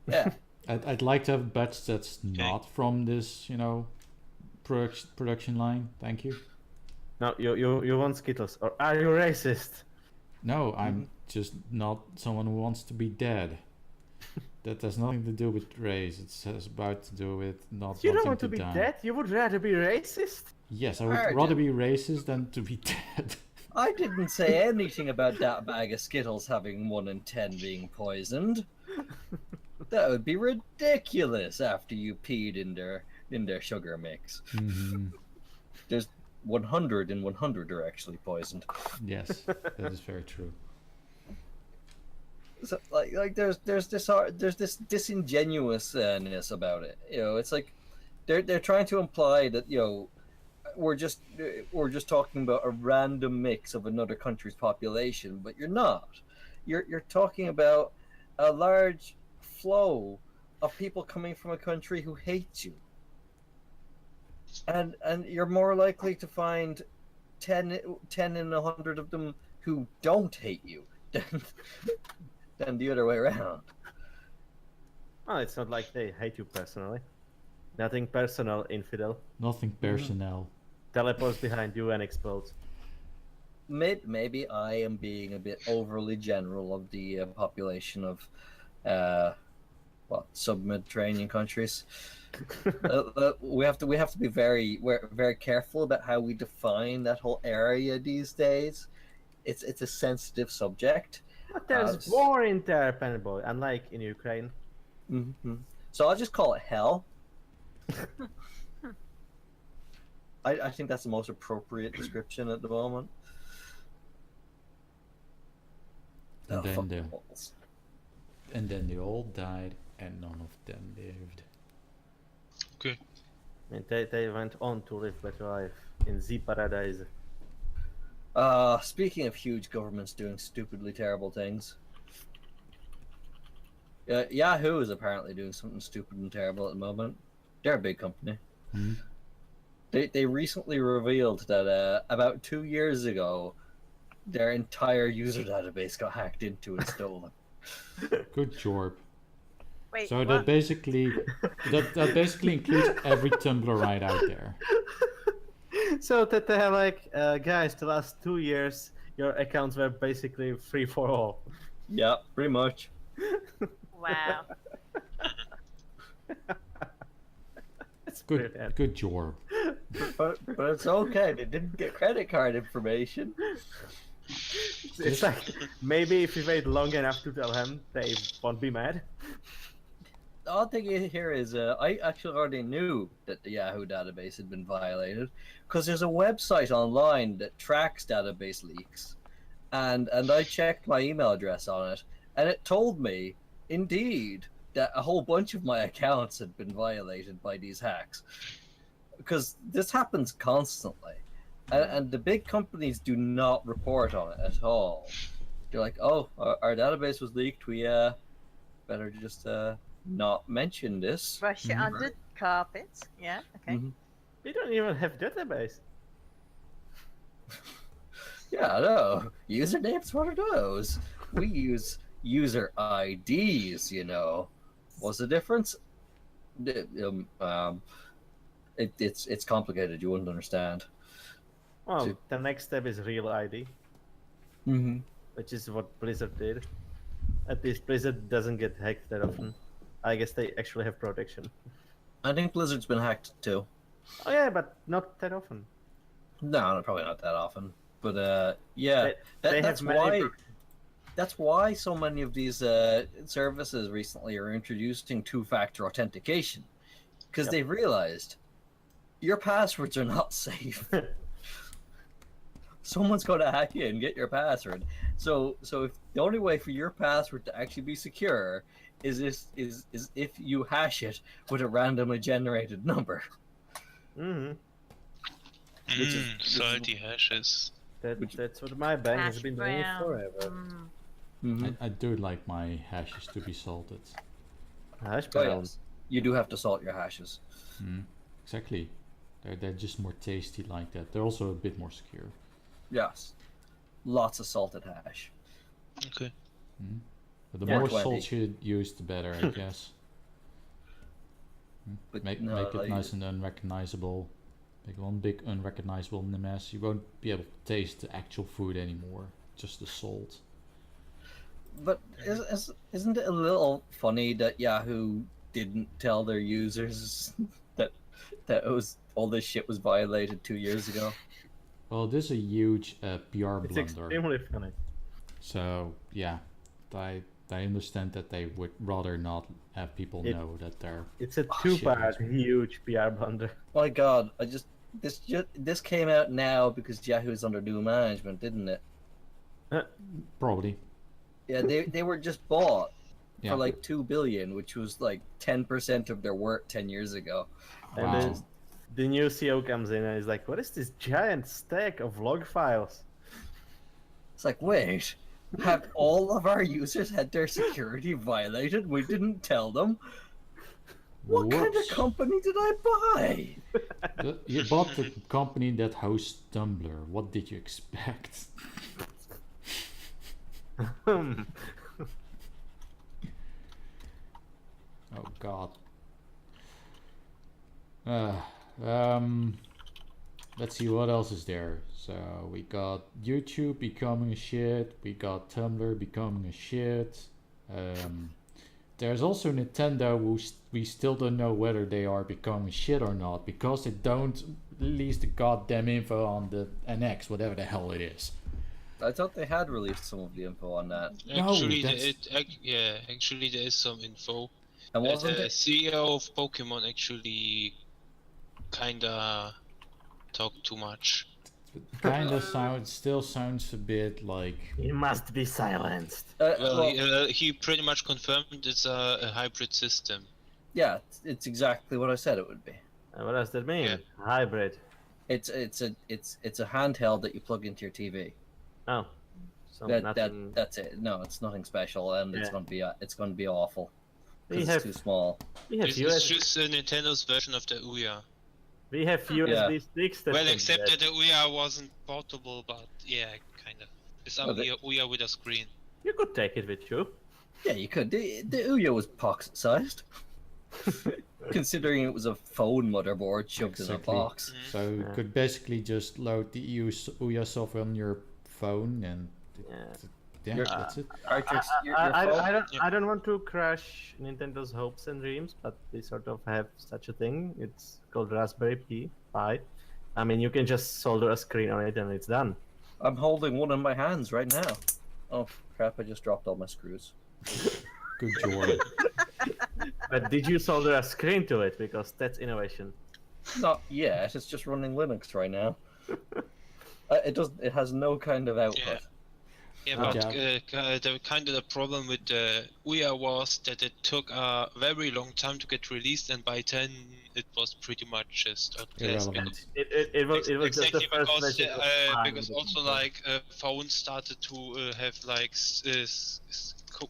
Yeah. I'd like to have a batch that's not from this, production line. Thank you. No, you want Skittles, or are you racist? No, I'm just not someone who wants to be dead. That has nothing to do with race. It's about to do with not You wanting don't want to be die. dead? You would rather be racist? Yes, I would rather be racist than to be dead. I didn't say anything about that bag of Skittles having 1 in 10 being poisoned. That would be ridiculous after you peed in their sugar mix. Mm-hmm. There's 100 and 100 are actually poisoned. Yes, that is very true. So, like there's this disingenuousness about it. It's like they're trying to imply that we're just talking about a random mix of another country's population, but you're not. You're talking about a large flow of people coming from a country who hates you, and you're more likely to find 10 in 100 of them who don't hate you than the other way around. Oh, it's not like they hate you personally. Nothing personal, infidel. Nothing personnel. Teleports behind you and explodes. Maybe I am being a bit overly general of the population of sub-Mediterranean countries. We have to be very careful about how we define that whole area these days. It's a sensitive subject. But there's war in there, Panboy, unlike in Ukraine. Mm-hmm. So I'll just call it hell. I think that's the most appropriate description at the moment. And then they all died, and none of them lived. Okay. And they went on to live better life in the paradise. Speaking of huge governments doing stupidly terrible things, Yahoo is apparently doing something stupid and terrible at the moment. They're a big company. Mm-hmm. They recently revealed that about 2 years ago, their entire user database got hacked into and stolen. Good job. Wait, so what? that basically includes every Tumblr right out there. So that they have guys, the last 2 years, your accounts were basically free for all. Yeah, pretty much. Wow. Good job. But it's okay. They didn't get credit card information. It's like, maybe if you wait long enough to tell them, they won't be mad. The odd thing here is I actually already knew that the Yahoo database had been violated because there's a website online that tracks database leaks, and I checked my email address on it, and it told me, indeed, that a whole bunch of my accounts had been violated by these hacks. Because this happens constantly. And the big companies do not report on it at all. They're like, oh, our database was leaked. We better just not mention this. Brush it under the carpet. Yeah, okay. We don't even have database. Yeah, I know. Usernames, what are those? We use user IDs, you know. What's the difference? It's complicated. You wouldn't understand. Well, the next step is real ID. Which is what Blizzard did. At least Blizzard doesn't get hacked that often. I guess they actually have protection. I think Blizzard's been hacked too. Oh yeah, but not that often. No, probably not that often. But yeah, that's why so many of these services recently are introducing two-factor authentication, because they've realized your passwords are not safe. Someone's going to hack you and get your password. So if the only way for your password to actually be secure is if you hash it with a randomly generated number. Salty hashes. That's what my bank has been doing forever. I do like my hashes to be salted. Hash brown. Yes. You do have to salt your hashes. Exactly. They're just more tasty like that. They're also a bit more secure. Yes. Lots of salted hash. Okay. But the more salt you use, the better, I guess. But make it nice and unrecognizable. Make one big unrecognizable mess. You won't be able to taste the actual food anymore. Just the salt. But isn't it a little funny that Yahoo didn't tell their users that it was all this shit was violated 2 years ago? Well, this is a huge PR blunder. It's extremely funny. So yeah, I understand that they would rather not have people know that they're. It's a two-part huge PR blunder. My God, this came out now because Yahoo's under new management, didn't it? Probably. Yeah, they were just bought for like $2 billion, which was like 10% of their worth 10 years ago. And then the new CEO comes in and is like, "What is this giant stack of log files?" It's like, wait, have all of our users had their security violated? We didn't tell them. What kind of company did I buy? You bought the company that hosts Tumblr. What did you expect? Oh God. Let's see what else is there. So we got YouTube becoming a shit. We got Tumblr becoming a shit. There's also Nintendo, who we still don't know whether they are becoming shit or not, because they don't release the goddamn info on the NX, whatever the hell it is. I thought they had released some of the info on that. Actually, actually there is some info. And wasn't the CEO of Pokemon actually kinda talked too much. Still sounds a bit like He must be silenced. He pretty much confirmed it's a hybrid system. Yeah, it's exactly what I said it would be. What does that mean? Yeah. Hybrid. It's a handheld that you plug into your TV. Oh, so that's it. No, it's nothing special, and it's gonna be awful. It's too small. It's just Nintendo's version of the Ouya. We have USB sticks. Well, except that the Ouya wasn't portable, but yeah, kind of. It's a Ouya with a screen. You could take it with you. Yeah, you could. The Ouya was pocket-sized, considering it was a phone motherboard shoved in a box. So you could basically just load the Ouya software on your phone and that's it. Artrix, I don't want to crush Nintendo's hopes and dreams, but they sort of have such a thing. It's called Raspberry Pi. I mean, you can just solder a screen on it and it's done. I'm holding one in my hands right now. Oh crap! I just dropped all my screws. Good job. But did you solder a screen to it? Because that's innovation. Not yet. It's just running Linux right now. It has no kind of output. Yeah, Good but the kind of the problem with the Ouya was that it took a very long time to get released, and by then it was pretty much just Irrelevant. It was just the exactly first because version was fine because with also it. like phones started to have like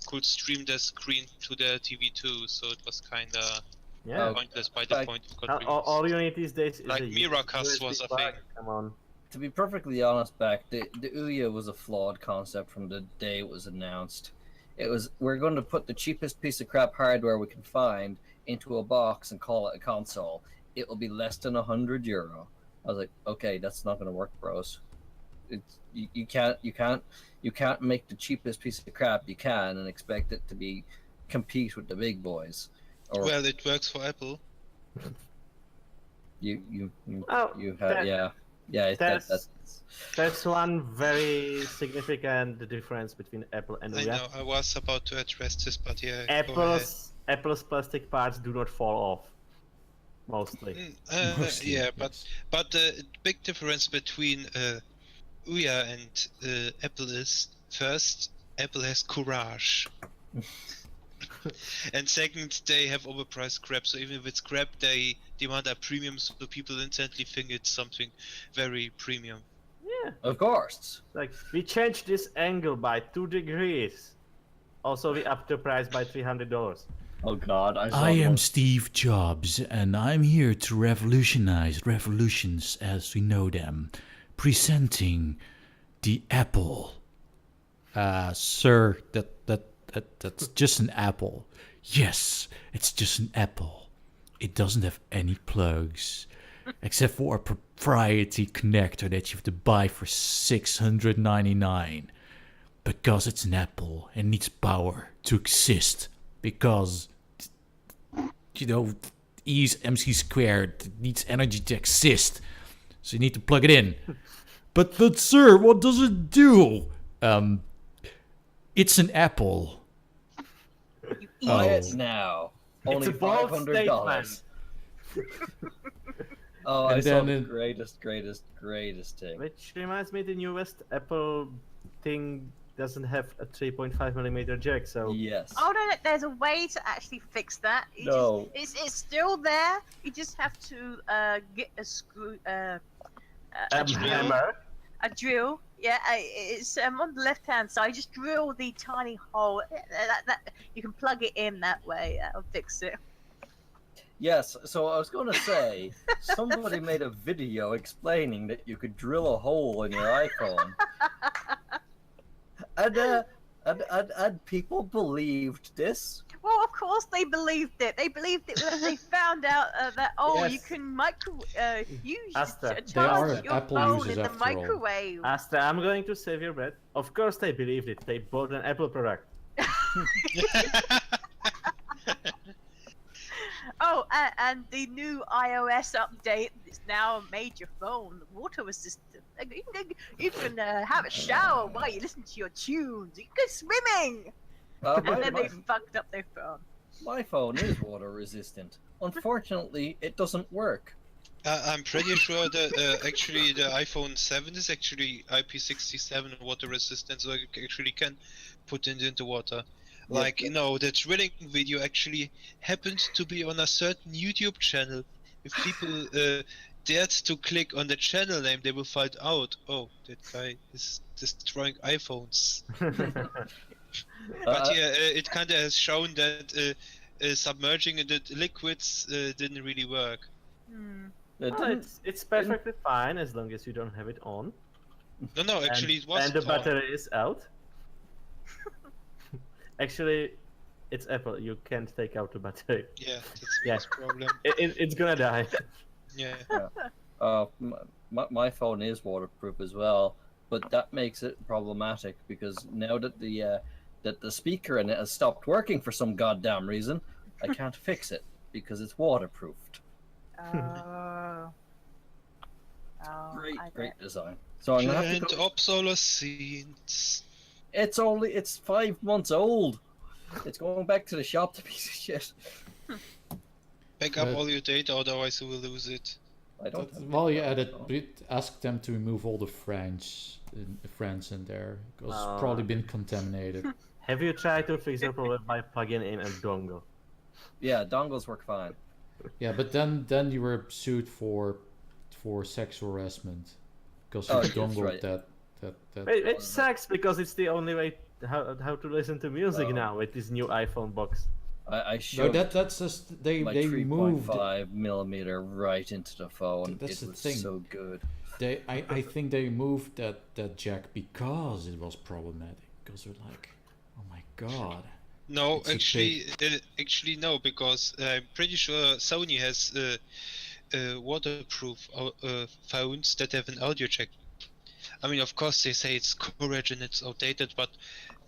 could stream their screen to their TV too, so it was kind of Yeah. pointless by the point it got Now, released. all you need these days is Like a Miracast USB was a plug. thing. Come on. To be perfectly honest, the Ouya was a flawed concept from the day it was announced. It was, we're going to put the cheapest piece of crap hardware we can find into a box and call it a console. It will be less than €100. I was like, okay, that's not going to work, bros. It's, you can't make the cheapest piece of crap you can and expect it to compete with the big boys. Or Well, it works for Apple. That's one very significant difference between Apple and I Ouya. know, I was about to address this, but yeah, Apple's plastic parts do not fall off, mostly. Mostly, yeah, yes. but the big difference between Ouya and Apple is, first, Apple has courage. And second, they have overpriced crap, so even if it's crap, they demand a premium, so people instantly think it's something very premium. Yeah. Of course. Like, we changed this angle by 2 degrees. Also, we upped the price by $300. Oh God, I am Steve Jobs, and I'm here to revolutionize revolutions as we know them. Presenting the Apple. Sir, that's just an Apple. Yes, it's just an Apple. It doesn't have any plugs, except for a proprietary connector that you have to buy for $699. Because it's an Apple and needs power to exist. Because, you know, E is MC squared. It needs energy to exist. So you need to plug it in. But sir, what does it do? It's an Apple. Buy it now. Only It's a bold $500. Oh, And I saw then the it- greatest thing. Which reminds me, the newest Apple thing doesn't have a 3.5mm jack, so... Yes. Oh no, there's a way to actually fix that. No. It's still there. You just have to get a screw, a hammer. a drill. Yeah, it's on the left-hand side. Just drill the tiny hole. That you can plug it in that way. That'll fix it. Yes, so I was going to say, somebody made a video explaining that you could drill a hole in your iPhone. And people believed this. Well, of course they believed it. They believed it when they found out that you Yes. can use Astra, they are charge your Apple phone users in the after all. microwave. Astra, I'm going to save your breath. Of course they believed it. They bought an Apple product. Oh, and the new iOS update is now a major phone. The water resistant. You can have a shower while you listen to your tunes. You can go swimming. And then they fucked up their phone. My phone is water resistant. Unfortunately, it doesn't work. I'm pretty sure that actually the iPhone 7 is actually IP67 water resistant, so you actually can put it into water. Like, you know, the drilling video actually happened to be on a certain YouTube channel. If people dared to click on the channel name, they will find out, oh, that guy is destroying iPhones. But yeah, it kind of has shown that submerging the liquids didn't really work. It's perfectly fine as long as you don't have it on. No, actually it was And the on. battery is out. Actually, it's Apple. You can't take out the battery. Yeah, that's the biggest problem. It's gonna die. Yeah. My phone is waterproof as well, but that makes it problematic because now that the speaker in it has stopped working for some goddamn reason, I can't fix it because it's waterproofed. Great design. So I'm gonna have to obsolescence. It's 5 months old. It's going back to the shop, the piece of shit. Back up all your data, otherwise you will lose it. I don't. Well, ask them to remove all the friends in there, because it's probably been contaminated. Have you tried to fix your problem by plugging in a dongle? Yeah, dongles work fine. Yeah, but then you were sued for sexual harassment because you dongled that. It sucks because it's the only way how to listen to music now with this new iPhone box. I showed that's just they moved 3.5 millimeter right into the phone. That's it the was thing. so good. I think they moved that jack because it was problematic. Because they're like, oh my god. No, actually no, because I'm pretty sure Sony has waterproof phones that have an audio jack. I mean, of course they say it's current and it's outdated, but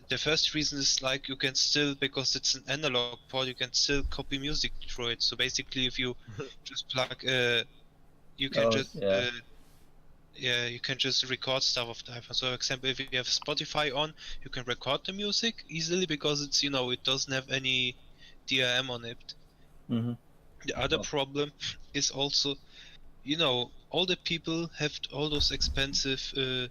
the first reason is like you can still, because it's an analog port, you can still copy music through it. So basically, if you just plug, you can you can just record stuff off the iPhone. So, for example, if you have Spotify on, you can record the music easily because it's it doesn't have any DRM on it. Mm-hmm. The other problem is also, all the people have all those expensive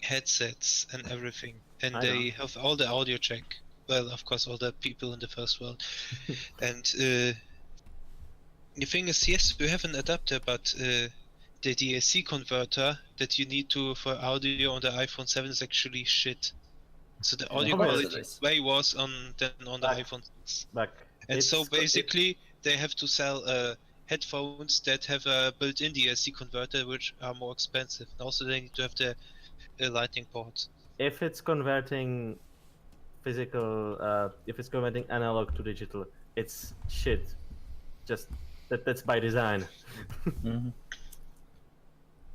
headsets and everything, and they have all the audio jack. Well, of course, all the people in the first world. And the thing is, yes, you have an adapter, but the DAC converter that you need for audio on the iPhone 7 is actually shit. So the audio quality is way worse than on the iPhone 6. And so basically, they have to sell headphones that have a built-in DAC converter, which are more expensive. And also, they need to have the lightning port. If it's converting if it's converting analog to digital, it's shit. Just that's by design. Mm-hmm.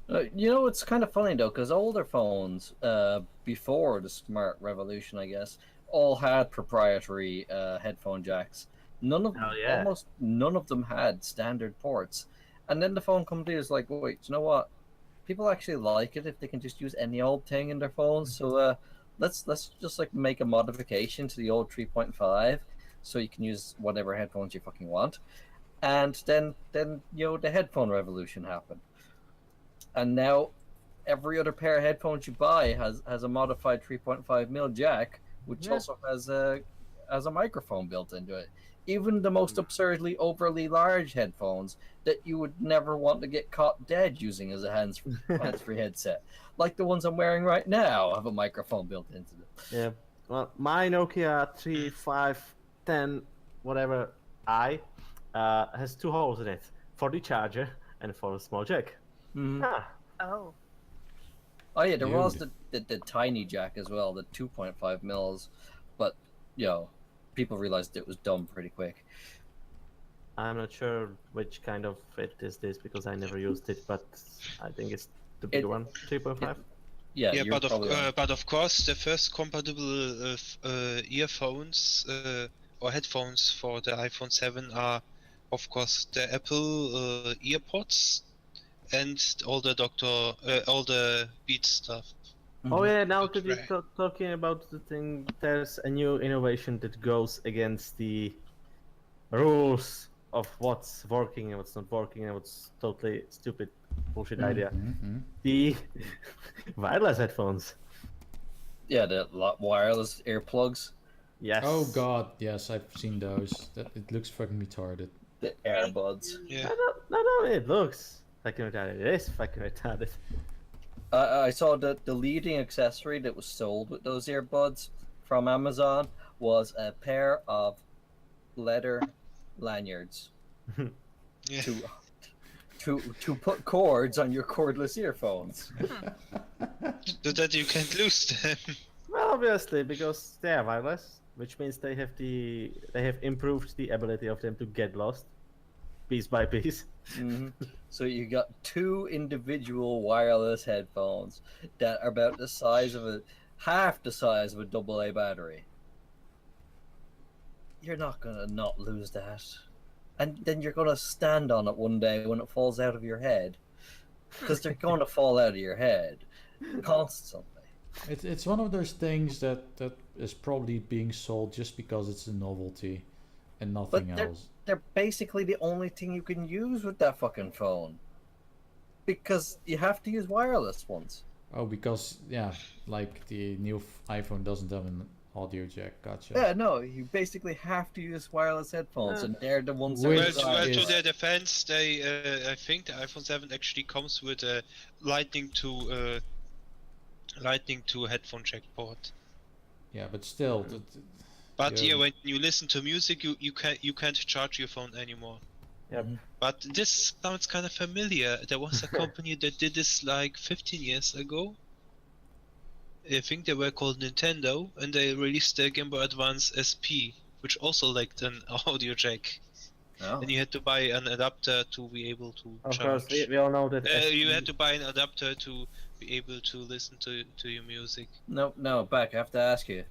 It's kind of funny though, because older phones, before the smart revolution, I guess, all had proprietary headphone jacks. Almost none of them had standard ports. And then the phone company is like, wait, you know what? People actually like it if they can just use any old thing in their phones. So let's just like make a modification to the old 3.5, so you can use whatever headphones you fucking want. And then the headphone revolution happened. And now every other pair of headphones you buy has a modified 3.5 mil jack, which also has a microphone built into it. Even the most absurdly overly large headphones that you would never want to get caught dead using as a hands-free headset, like the ones I'm wearing right now, have a microphone built into them. Yeah. Well, my Nokia 3510 whatever has 2 holes in it for the charger and for a small jack. Mm-hmm. Oh yeah, there was the tiny jack as well, the 2.5 mils, but people realized it was dumb pretty quick. I'm not sure which kind of fit is this because I never used it, but I think it's the bigger one, 3.5. Yeah, but of course the first compatible earphones or headphones for the iPhone 7 are, of course, the Apple EarPods and all the Beats stuff. Oh yeah, now that you're talking about the thing, there's a new innovation that goes against the rules of what's working and what's not working and what's totally stupid bullshit idea. The wireless headphones. Yeah, the wireless earplugs. Yes. Oh god, yes, I've seen those. It looks fucking retarded. The AirBuds. Yeah. Not only it looks fucking retarded, it is fucking retarded. I saw that the leading accessory that was sold with those earbuds from Amazon was a pair of leather lanyards to put cords on your cordless earphones. So that you can't lose them. Well, obviously, because they are wireless, which means they have improved the ability of them to get lost piece by piece. Mm-hmm. So you got 2 individual wireless headphones that are about the size of half the size of a AA battery. You're not gonna not lose that, and then you're gonna stand on it one day when it falls out of your head, because they're going to fall out of your head constantly. It's one of those things that is probably being sold just because it's a novelty. and nothing else. They're basically the only thing you can use with that fucking phone. Because you have to use wireless ones. Oh, because, like the new iPhone doesn't have an audio jack, gotcha. Yeah, no, you basically have to use wireless headphones, and they're the ones that Well, to their defense, I think the iPhone 7 actually comes with a lightning to headphone jack port. Yeah, but still. But when you listen to music, you can't charge your phone anymore. Yep. But this sounds kind of familiar. There was a company that did this like 15 years ago. I think they were called Nintendo, and they released the Game Boy Advance SP, which also lacked an audio jack. Oh. And you had to buy an adapter to be able to Of charge. course, we all know that. You had to buy an adapter to be able to listen to your music. No, Beck, I have to ask you.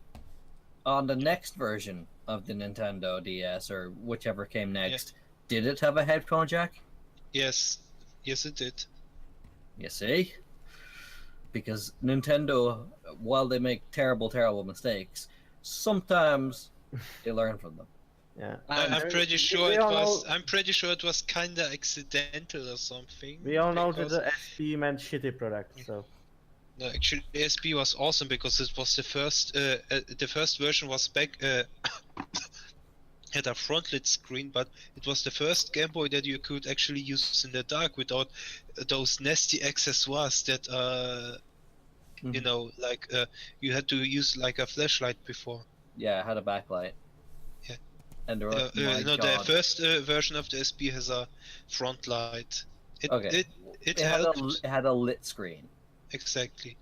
On the next version of the Nintendo DS, or whichever came next, did it have a headphone jack? Yes, it did. You see? Because Nintendo, while they make terrible mistakes, sometimes they learn from them. Yeah. I'm pretty sure it was kinda accidental or something. We all know that the SP meant shitty product, so. No, actually, SP was awesome because it was the first version was back had a front-lit screen, but it was the first Game Boy that you could actually use in the dark without those nasty accessoires that you know, like you had to use like a flashlight before. Yeah, it had a backlight. Yeah. And there were, the first version of the SP has a front light. It had a lit screen. Exactly.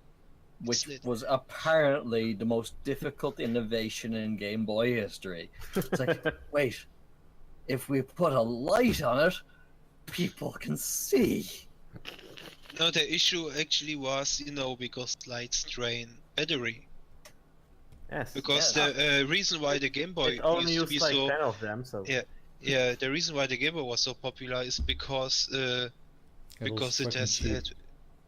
Which was apparently the most difficult innovation in Game Boy history. It's like, wait, if we put a light on it, people can see. No, the issue actually was, because lights drain battery. Yes. Because the reason why the Game Boy only used to be like so 10 of them, so. Yeah. The reason why the Game Boy was so popular is because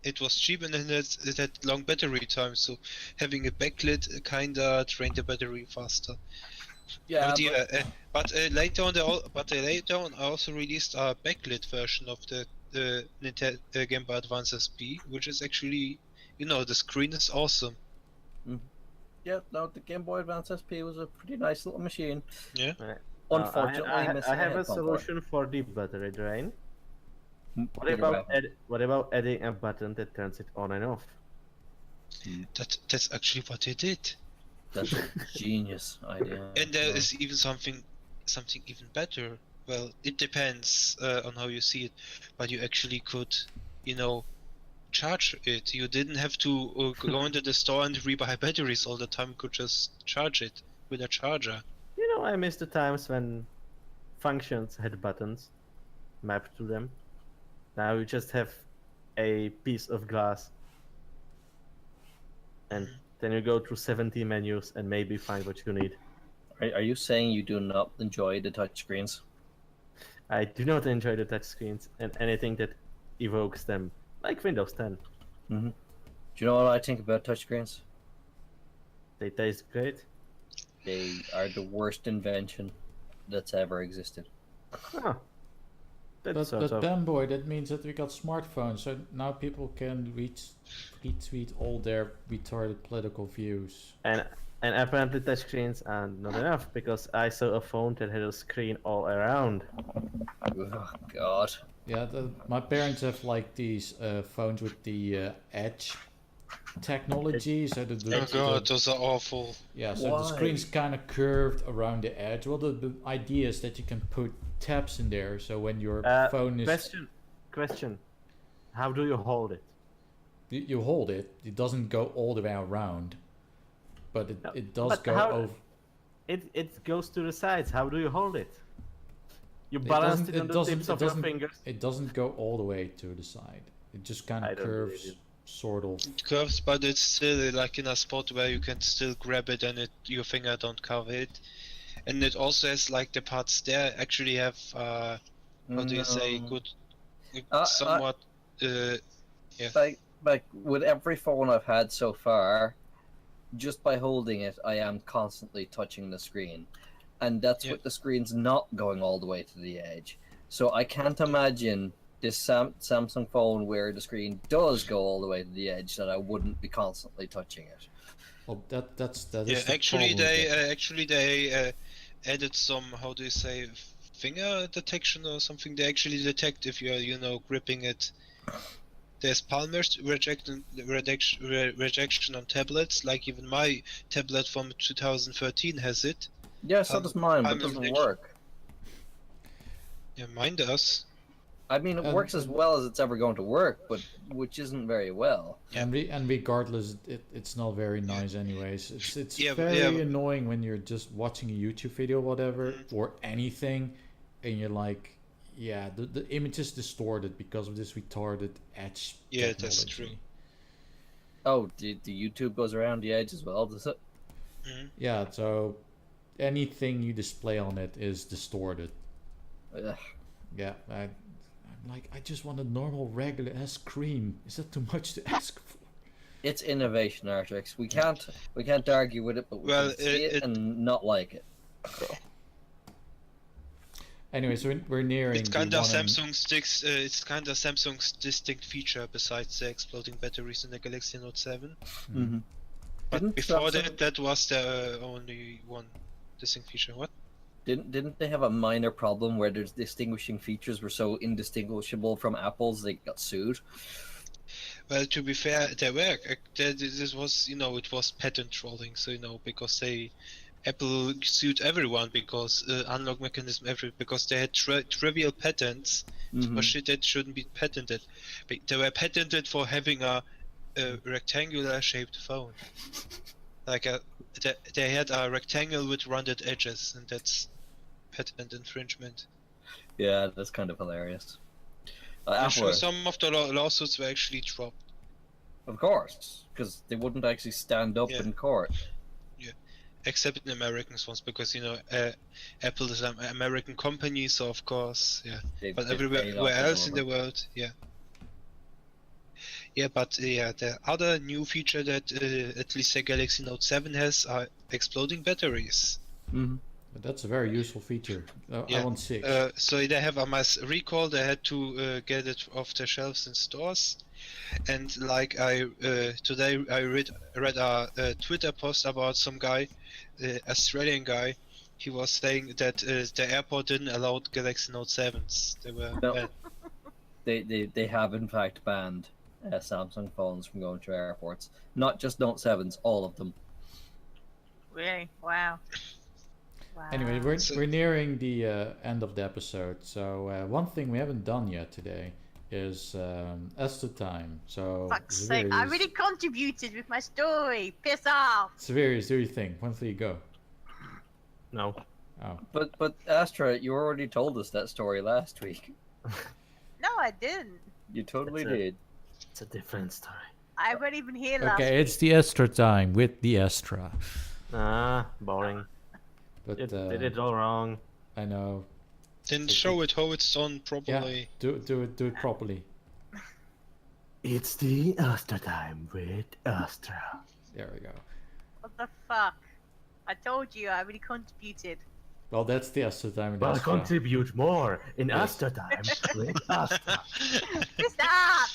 it was cheap and then it had long battery time, so having a backlit kinda drained the battery faster. Yeah, but later on, I also released a backlit version of the Nintendo Game Boy Advance SP, which is actually, the screen is awesome. Yeah, no, the Game Boy Advance SP was a pretty nice little machine. Yeah. Unfortunately, I have a solution for the battery drain. What about adding a button that turns it on and off? That's actually what they did. That's a genius idea. And there is even something even better. Well, it depends on how you see it, but you actually could, charge it. You didn't have to go into the store and rebuy batteries all the time. You could just charge it with a charger. I miss the times when functions had buttons mapped to them. Now you just have a piece of glass, and then you go through 70 menus and maybe find what you need. Are you saying you do not enjoy the touchscreens? I do not enjoy the touchscreens and anything that evokes them, like Windows 10. Do you know what I think about touchscreens? They taste great. They are the worst invention that's ever existed. Huh. But Panboy, that means that we got smartphones, so now people can retweet all their retarded political views. And apparently touchscreens are not enough, because I saw a phone that had a screen all around. Oh God. Yeah, my parents have like these phones with the edge technology, so those are awful. Yeah, so the screen's kind of curved around the edge. Well, the idea is that you can put tabs in there, so when your phone is... Question. How do you hold it? You hold it. It doesn't go all the way around, but it does go over. It goes to the sides. How do you hold it? You balance it on the tips of your fingers. It doesn't go all the way to the side. It just kind of curves, sort of. It curves, but it's still like in a spot where you can still grab it and your finger don't cover it. And it also has like the parts there actually have good, somewhat Like with every phone I've had so far, just by holding it, I am constantly touching the screen, and that's with the screens not going all the way to the edge. So I can't imagine this Samsung phone where the screen does go all the way to the edge that I wouldn't be constantly touching it. Well, that is the actually problem they added some, how do you say, finger detection or something. They actually detect if you're gripping it. There's palmers rejection on tablets, like even my tablet from 2013 has it. Yeah, so does mine, but it doesn't work. Yeah, mine does. I mean, it works as well as it's ever going to work, but which isn't very well. and regardless, it's not very nice anyways. It's very annoying when you're just watching a YouTube video or whatever, or anything, and you're like, yeah, the image is distorted because of this retarded edge technology. That's true. Oh, the YouTube goes around the edge as well, does it? Mm-hmm. Yeah, so anything you display on it is distorted. Ugh. Yeah, I'm like, I just want a normal, regular screen. Is that too much to ask for? It's innovation, Artrix. We can't argue with it, but we can see it and not like it. Anyway, so we're nearing. It's kind of Samsung's distinct feature besides the exploding batteries in the Galaxy Note 7. Mm-hmm. But before that was the only one distinct feature. What? Didn't they have a minor problem where their distinguishing features were so indistinguishable from Apple's they got sued? Well, to be fair, this was, it was patent trolling, so, because Apple sued everyone because unlock mechanism, because they had trivial patents for shit that shouldn't be patented. But they were patented for having a rectangular shaped phone. Like they had a rectangle with rounded edges, and that's patent infringement. Yeah, that's kind of hilarious. I'm sure some of the lawsuits were actually dropped. Of course, because they wouldn't actually stand up in court. Yeah, except in American ones, because Apple is an American company, so of course, but everywhere else in the world, but the other new feature that at least the Galaxy Note 7 has are exploding batteries. Mm-hmm. But that's a very useful feature. I want 6. So they have a mass recall. They had to get it off the shelves in stores. And like today I read a Twitter post about some guy, Australian guy. He was saying that the airport didn't allow Galaxy Note 7s. They were banned. They have in fact banned Samsung phones from going through airports. Not just Note 7s, all of them. Really? Wow. Anyway, we're nearing the end of the episode. So one thing we haven't done yet today is Astra time. So fuck's sake, I really contributed with my story. Piss off. Xaverius, do your thing. When will you go? No. Oh. But Astra, you already told us that story last week. No, I didn't. You totally did. It's a different story. I wasn't even here last week. Okay, it's the Astra time with the Astra. Boring. But did it all wrong. I know. Didn't show it how it's done properly. Yeah, do it properly. It's the Astra time with Astra. There we go. What the fuck? I told you I really contributed. Well, that's the Astra time with Well, Astra. contribute more in Astra time with Astra. Stop!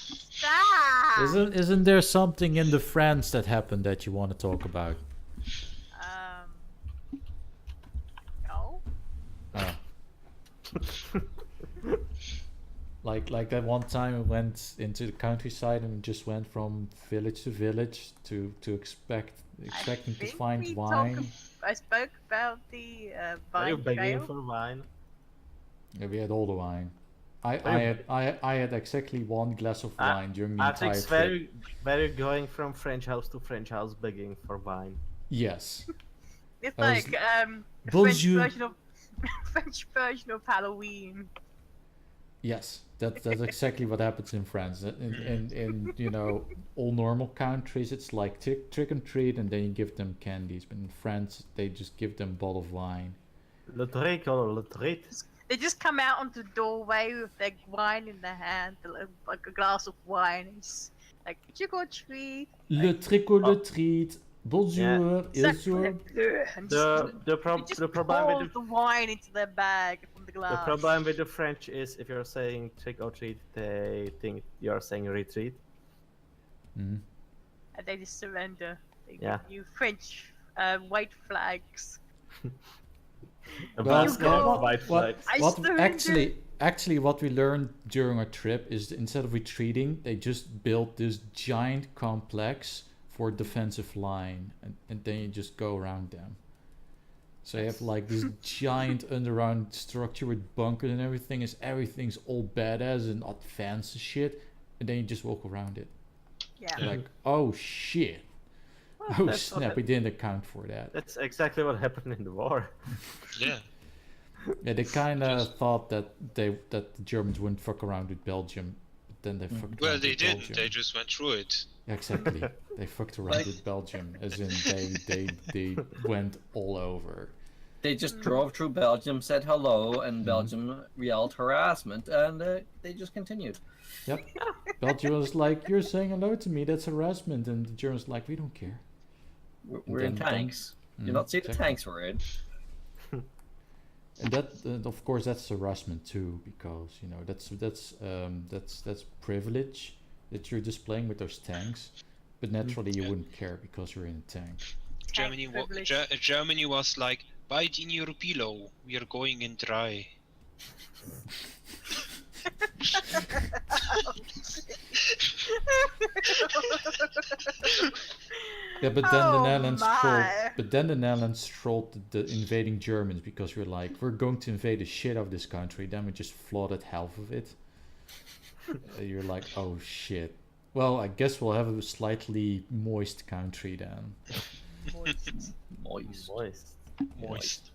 Isn't there something in the France that happened that you want to talk about? No. Oh. like that one time we went into the countryside and just went from village to village to expecting to find wine. I spoke about the Are you vine begging trail. for wine? Yeah, we had all the wine. I had exactly one glass of wine during the entire Artrix trip. very going from French house to French house begging for wine. Yes. It's I was- like the Bonjour. French version of Halloween. Yes, that's exactly what happens in France. In all normal countries, it's like trick and treat, and then you give them candies. But in France, they just give them a bottle of wine. Le trick or le treat? They just come out onto the doorway with their wine in their hand, like a glass of wine. It's like trick or treat. Le trick or le treat, Bonjour, Exactly. The problem with the wine into their bag from the glass. the problem with the French is if you're saying trick or treat, they think you're saying retreat. Mm. And they just surrender. They Yeah. give you French white flags. Well, White flags. actually, what we learned during our trip is instead of retreating, they just built this giant complex for defensive line, and then you just go around them. So you have like this giant underground structure with bunkers and everything. Everything's all badass and advanced shit, and then you just walk around it. Yeah. Like, oh shit. Well, Oh that's snap! We didn't account for that. That's exactly what happened in the war. Yeah. Yeah, they kind of thought that the Germans wouldn't fuck around with Belgium, but then they fucked Well, around they with didn't. Belgium. They just went through it. Yeah, exactly. They fucked around with Belgium, as in they went all over. They just drove through Belgium, said hello, and Belgium yelled harassment, and they just continued. Yep. Belgium was like, "You're saying hello to me, that's harassment," and the Germans like, "We don't care." We're in tanks. You not see the tanks we're in. And that, of course, that's harassment too, because you know that's privilege that you're displaying with those tanks, but naturally you wouldn't care because you're in a tank. Germany was like, bite in your pillow. We are going in dry. Yeah, but then Oh the Netherlands my. trolled. But then the Netherlands trolled the invading Germans because we're like, we're going to invade the shit out of this country. Then we just flooded half of it. You're like, oh shit. Well, I guess we'll have a slightly moist country then. Moist.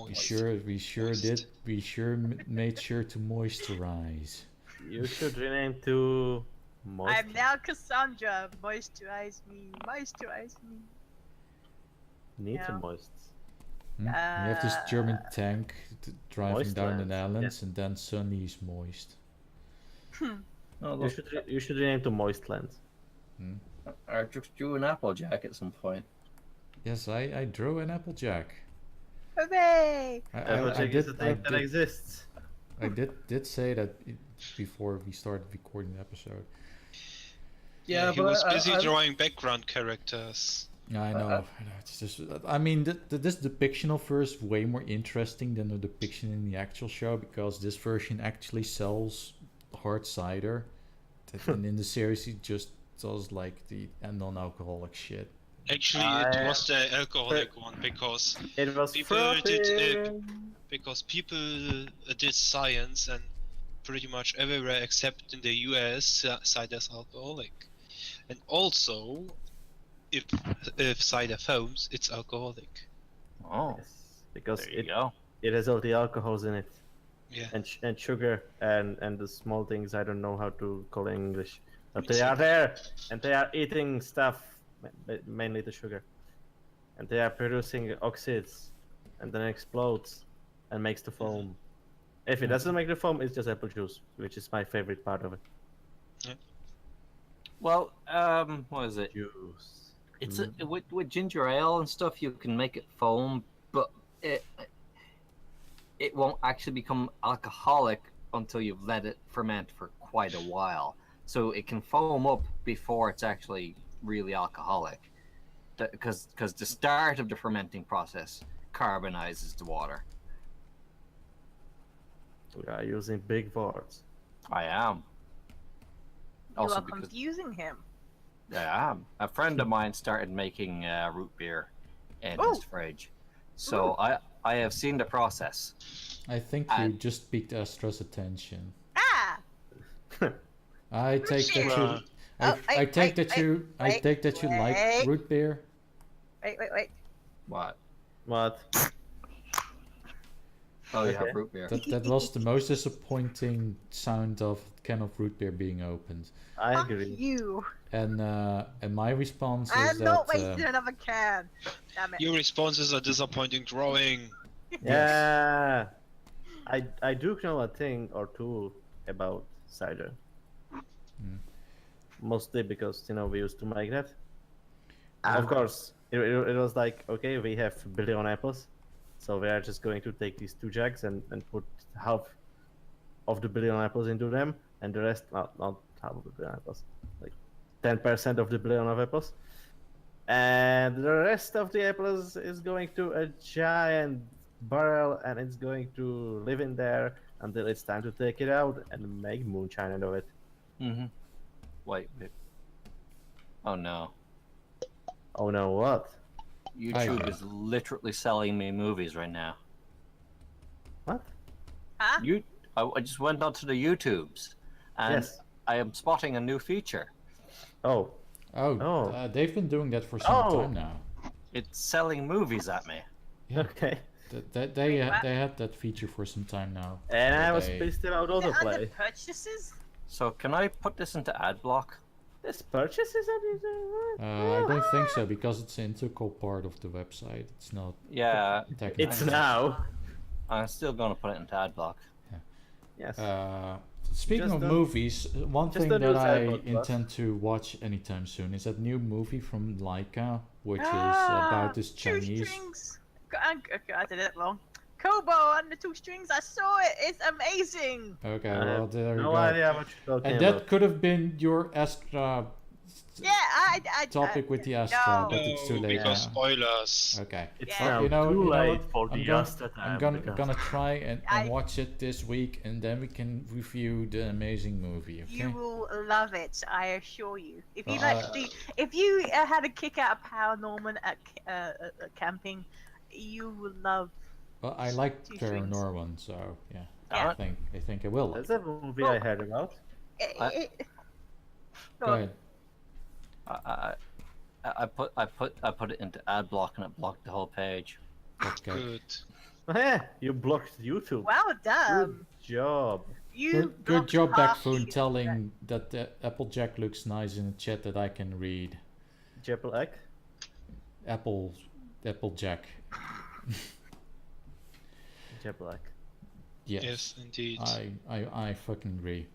We sure did. We sure made sure to moisturize. You should rename to Moist. I'm now Cassandra. Moisturize me. Moisturize me. Need Yeah. to moist. We have this German tank driving down the Moistland, Netherlands, and then suddenly he's moist. Oh, You should rename to Moistland. Artrix drew an Applejack at some point. Yes, I drew an Applejack. Hooray! Applejack is a thing that exists. I did say that before we started recording the episode. Yeah, he but was busy I- drawing background characters. Yeah, I know. It's just, I mean, this depictional version is way more interesting than the depiction in the actual show because this version actually sells hard cider, and in the series it just does like the non-alcoholic shit. Actually, it was the alcoholic one because It was people did frothing. because people did science and pretty much everywhere except in the US cider is alcoholic, and also if cider foams, it's alcoholic. Oh, Yes, because there you go. it has all the alcohols in it. Yeah. And sugar and the small things I don't know how to call in English, but they are there and they are eating stuff, mainly the sugar, and they are producing oxides, and then it explodes and makes the foam. If it doesn't make the foam, it's just apple juice, which is my favorite part of it. Well, what is it? Juice. It's with ginger ale and stuff. You can make it foam, but it won't actually become alcoholic until you've let it ferment for quite a while. So it can foam up before it's actually really alcoholic, because the start of the fermenting process carbonizes the water. We are using big words. I am. You Also are because confusing him. I am. A friend of mine started making root beer in Oh. his fridge, so I have seen the process. I think you just piqued Astra's attention. Ah! I take that you. Oh, I take that you. I take that you like wait. root beer. Wait. What? What? Oh, you Okay. have root beer. That was the most disappointing sound of can of root beer being opened. I Fuck agree. you. And my response is I'm that not wasting another can. Damn it. Your responses are disappointing drawing. Yeah. I do know a thing or two about cider. Mostly because we used to make that. And of course, it was like, okay, we have a billion apples, so we are just going to take these 2 jacks and put half of the billion apples into them, and the rest, not half of the billion apples, like 10% of the billion of apples, and the rest of the apples is going to a giant barrel, and it's going to live in there until it's time to take it out and make moonshine out of it. Mm-hmm. Wait. Oh no. Oh no, what? YouTube is literally selling me movies right now. What? Huh? I just went onto the YouTubes, and Yes. I am spotting a new feature. Oh. They've been doing that for some time now. It's selling movies at me. Yeah. Okay. They had that feature for some time now. And I was They- pissed about Is it under autoplay. purchases? So can I put this into ad block? This purchases I don't think so, because it's an integral part of the website. It's not Yeah, technically. It's now. I'm still gonna put it into ad block. Yes. Speaking Just of don't- movies, one just thing don't that do I Cyberpunk Plus. intend to watch anytime soon is that new movie from Laika, which is about this Two Chinese. strings. I did it wrong. Kobo and the 2 strings. I saw it. It's amazing. Okay, I well have there you no go. idea what you're talking And about. that could have been your Astra Yeah, I topic with the Astra, no. but it's too late because now. spoilers. Okay. It's Yeah. now You know too late what? for I'm the gonna, Astra time. I'm gonna, because- gonna try and I- watch it this week, and then we can review the amazing movie. Okay. You will love it, I assure you. If you Well, like if you had a kick out of paranormal at camping, you will love. Well, I like Two strings. Paranorman, so yeah. Yeah. I think I will. That's a movie I heard about. Go Go on. ahead. I put it into ad block, and it blocked the whole page. Okay. Good. Hey, you blocked YouTube. Well done. Good job. You Good blocked job, half Bakphoon, the- telling that the Applejack looks nice in the chat that I can read. Applejack. Applejack. Applejack. Yes. Yes, indeed. I fucking agree.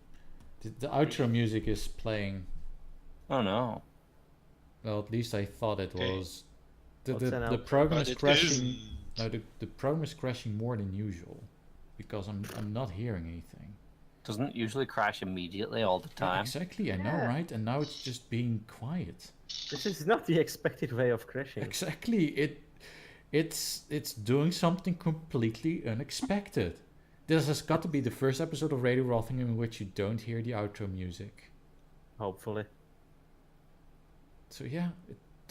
The outro music is playing. Oh no. Well, at least I thought it Okay. was. What's an The outro? program But is it crashing. isn't. No, the program is crashing more than usual, because I'm not hearing anything. Doesn't it usually crash immediately all the Yeah, time? exactly, I know, Yeah. right? And now it's just being quiet. This is not the expected way of crashing. Exactly, it's doing something completely unexpected. This has got to be the first episode of Radio Rothingham in which you don't hear the outro music. Hopefully. So yeah,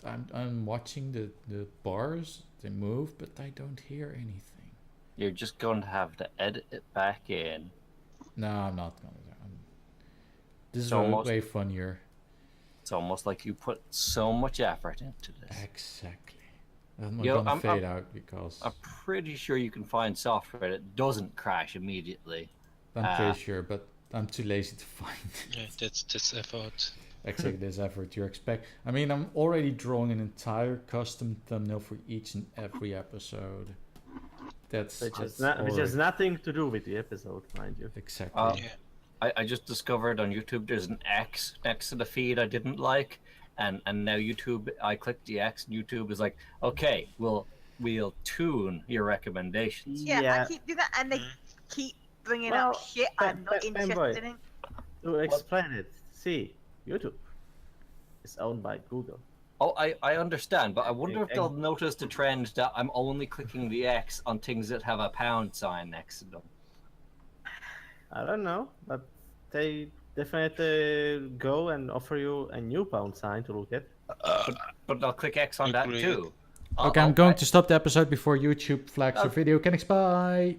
I'm watching the bars, they move, but I don't hear anything. You're just going to have to edit it back in. No, I'm not gonna. This is It's almost- way funnier. It's almost like you put so much effort into this. Exactly. I'm Yo, gonna I'm- fade out because I'm pretty sure you can find software that doesn't crash immediately. I'm pretty sure, but I'm too lazy to find Yeah, that's effort. exactly this effort you expect. I mean, I'm already drawing an entire custom thumbnail for each and every episode. That's Which that's has already- nothing to do with the episode, mind you. exactly. Yeah. I just discovered on YouTube there's an X next to the feed I didn't like, and now YouTube, I clicked the X, and YouTube is like, okay, we'll tune your recommendations. Yeah, I keep doing that, and they keep bringing up Well, shit I'm not Panboy. interested in. To explain it, see, YouTube is owned by Google. Oh, I understand, but I wonder if Ex- they'll notice the trend that I'm only clicking the X on things that have a pound sign next to them. I don't know, but they definitely go and offer you a new pound sign to look at. But I'll click X on that Agreed. too. Okay, I'm going to stop the episode before YouTube flags your Oh. video. Kenix, bye!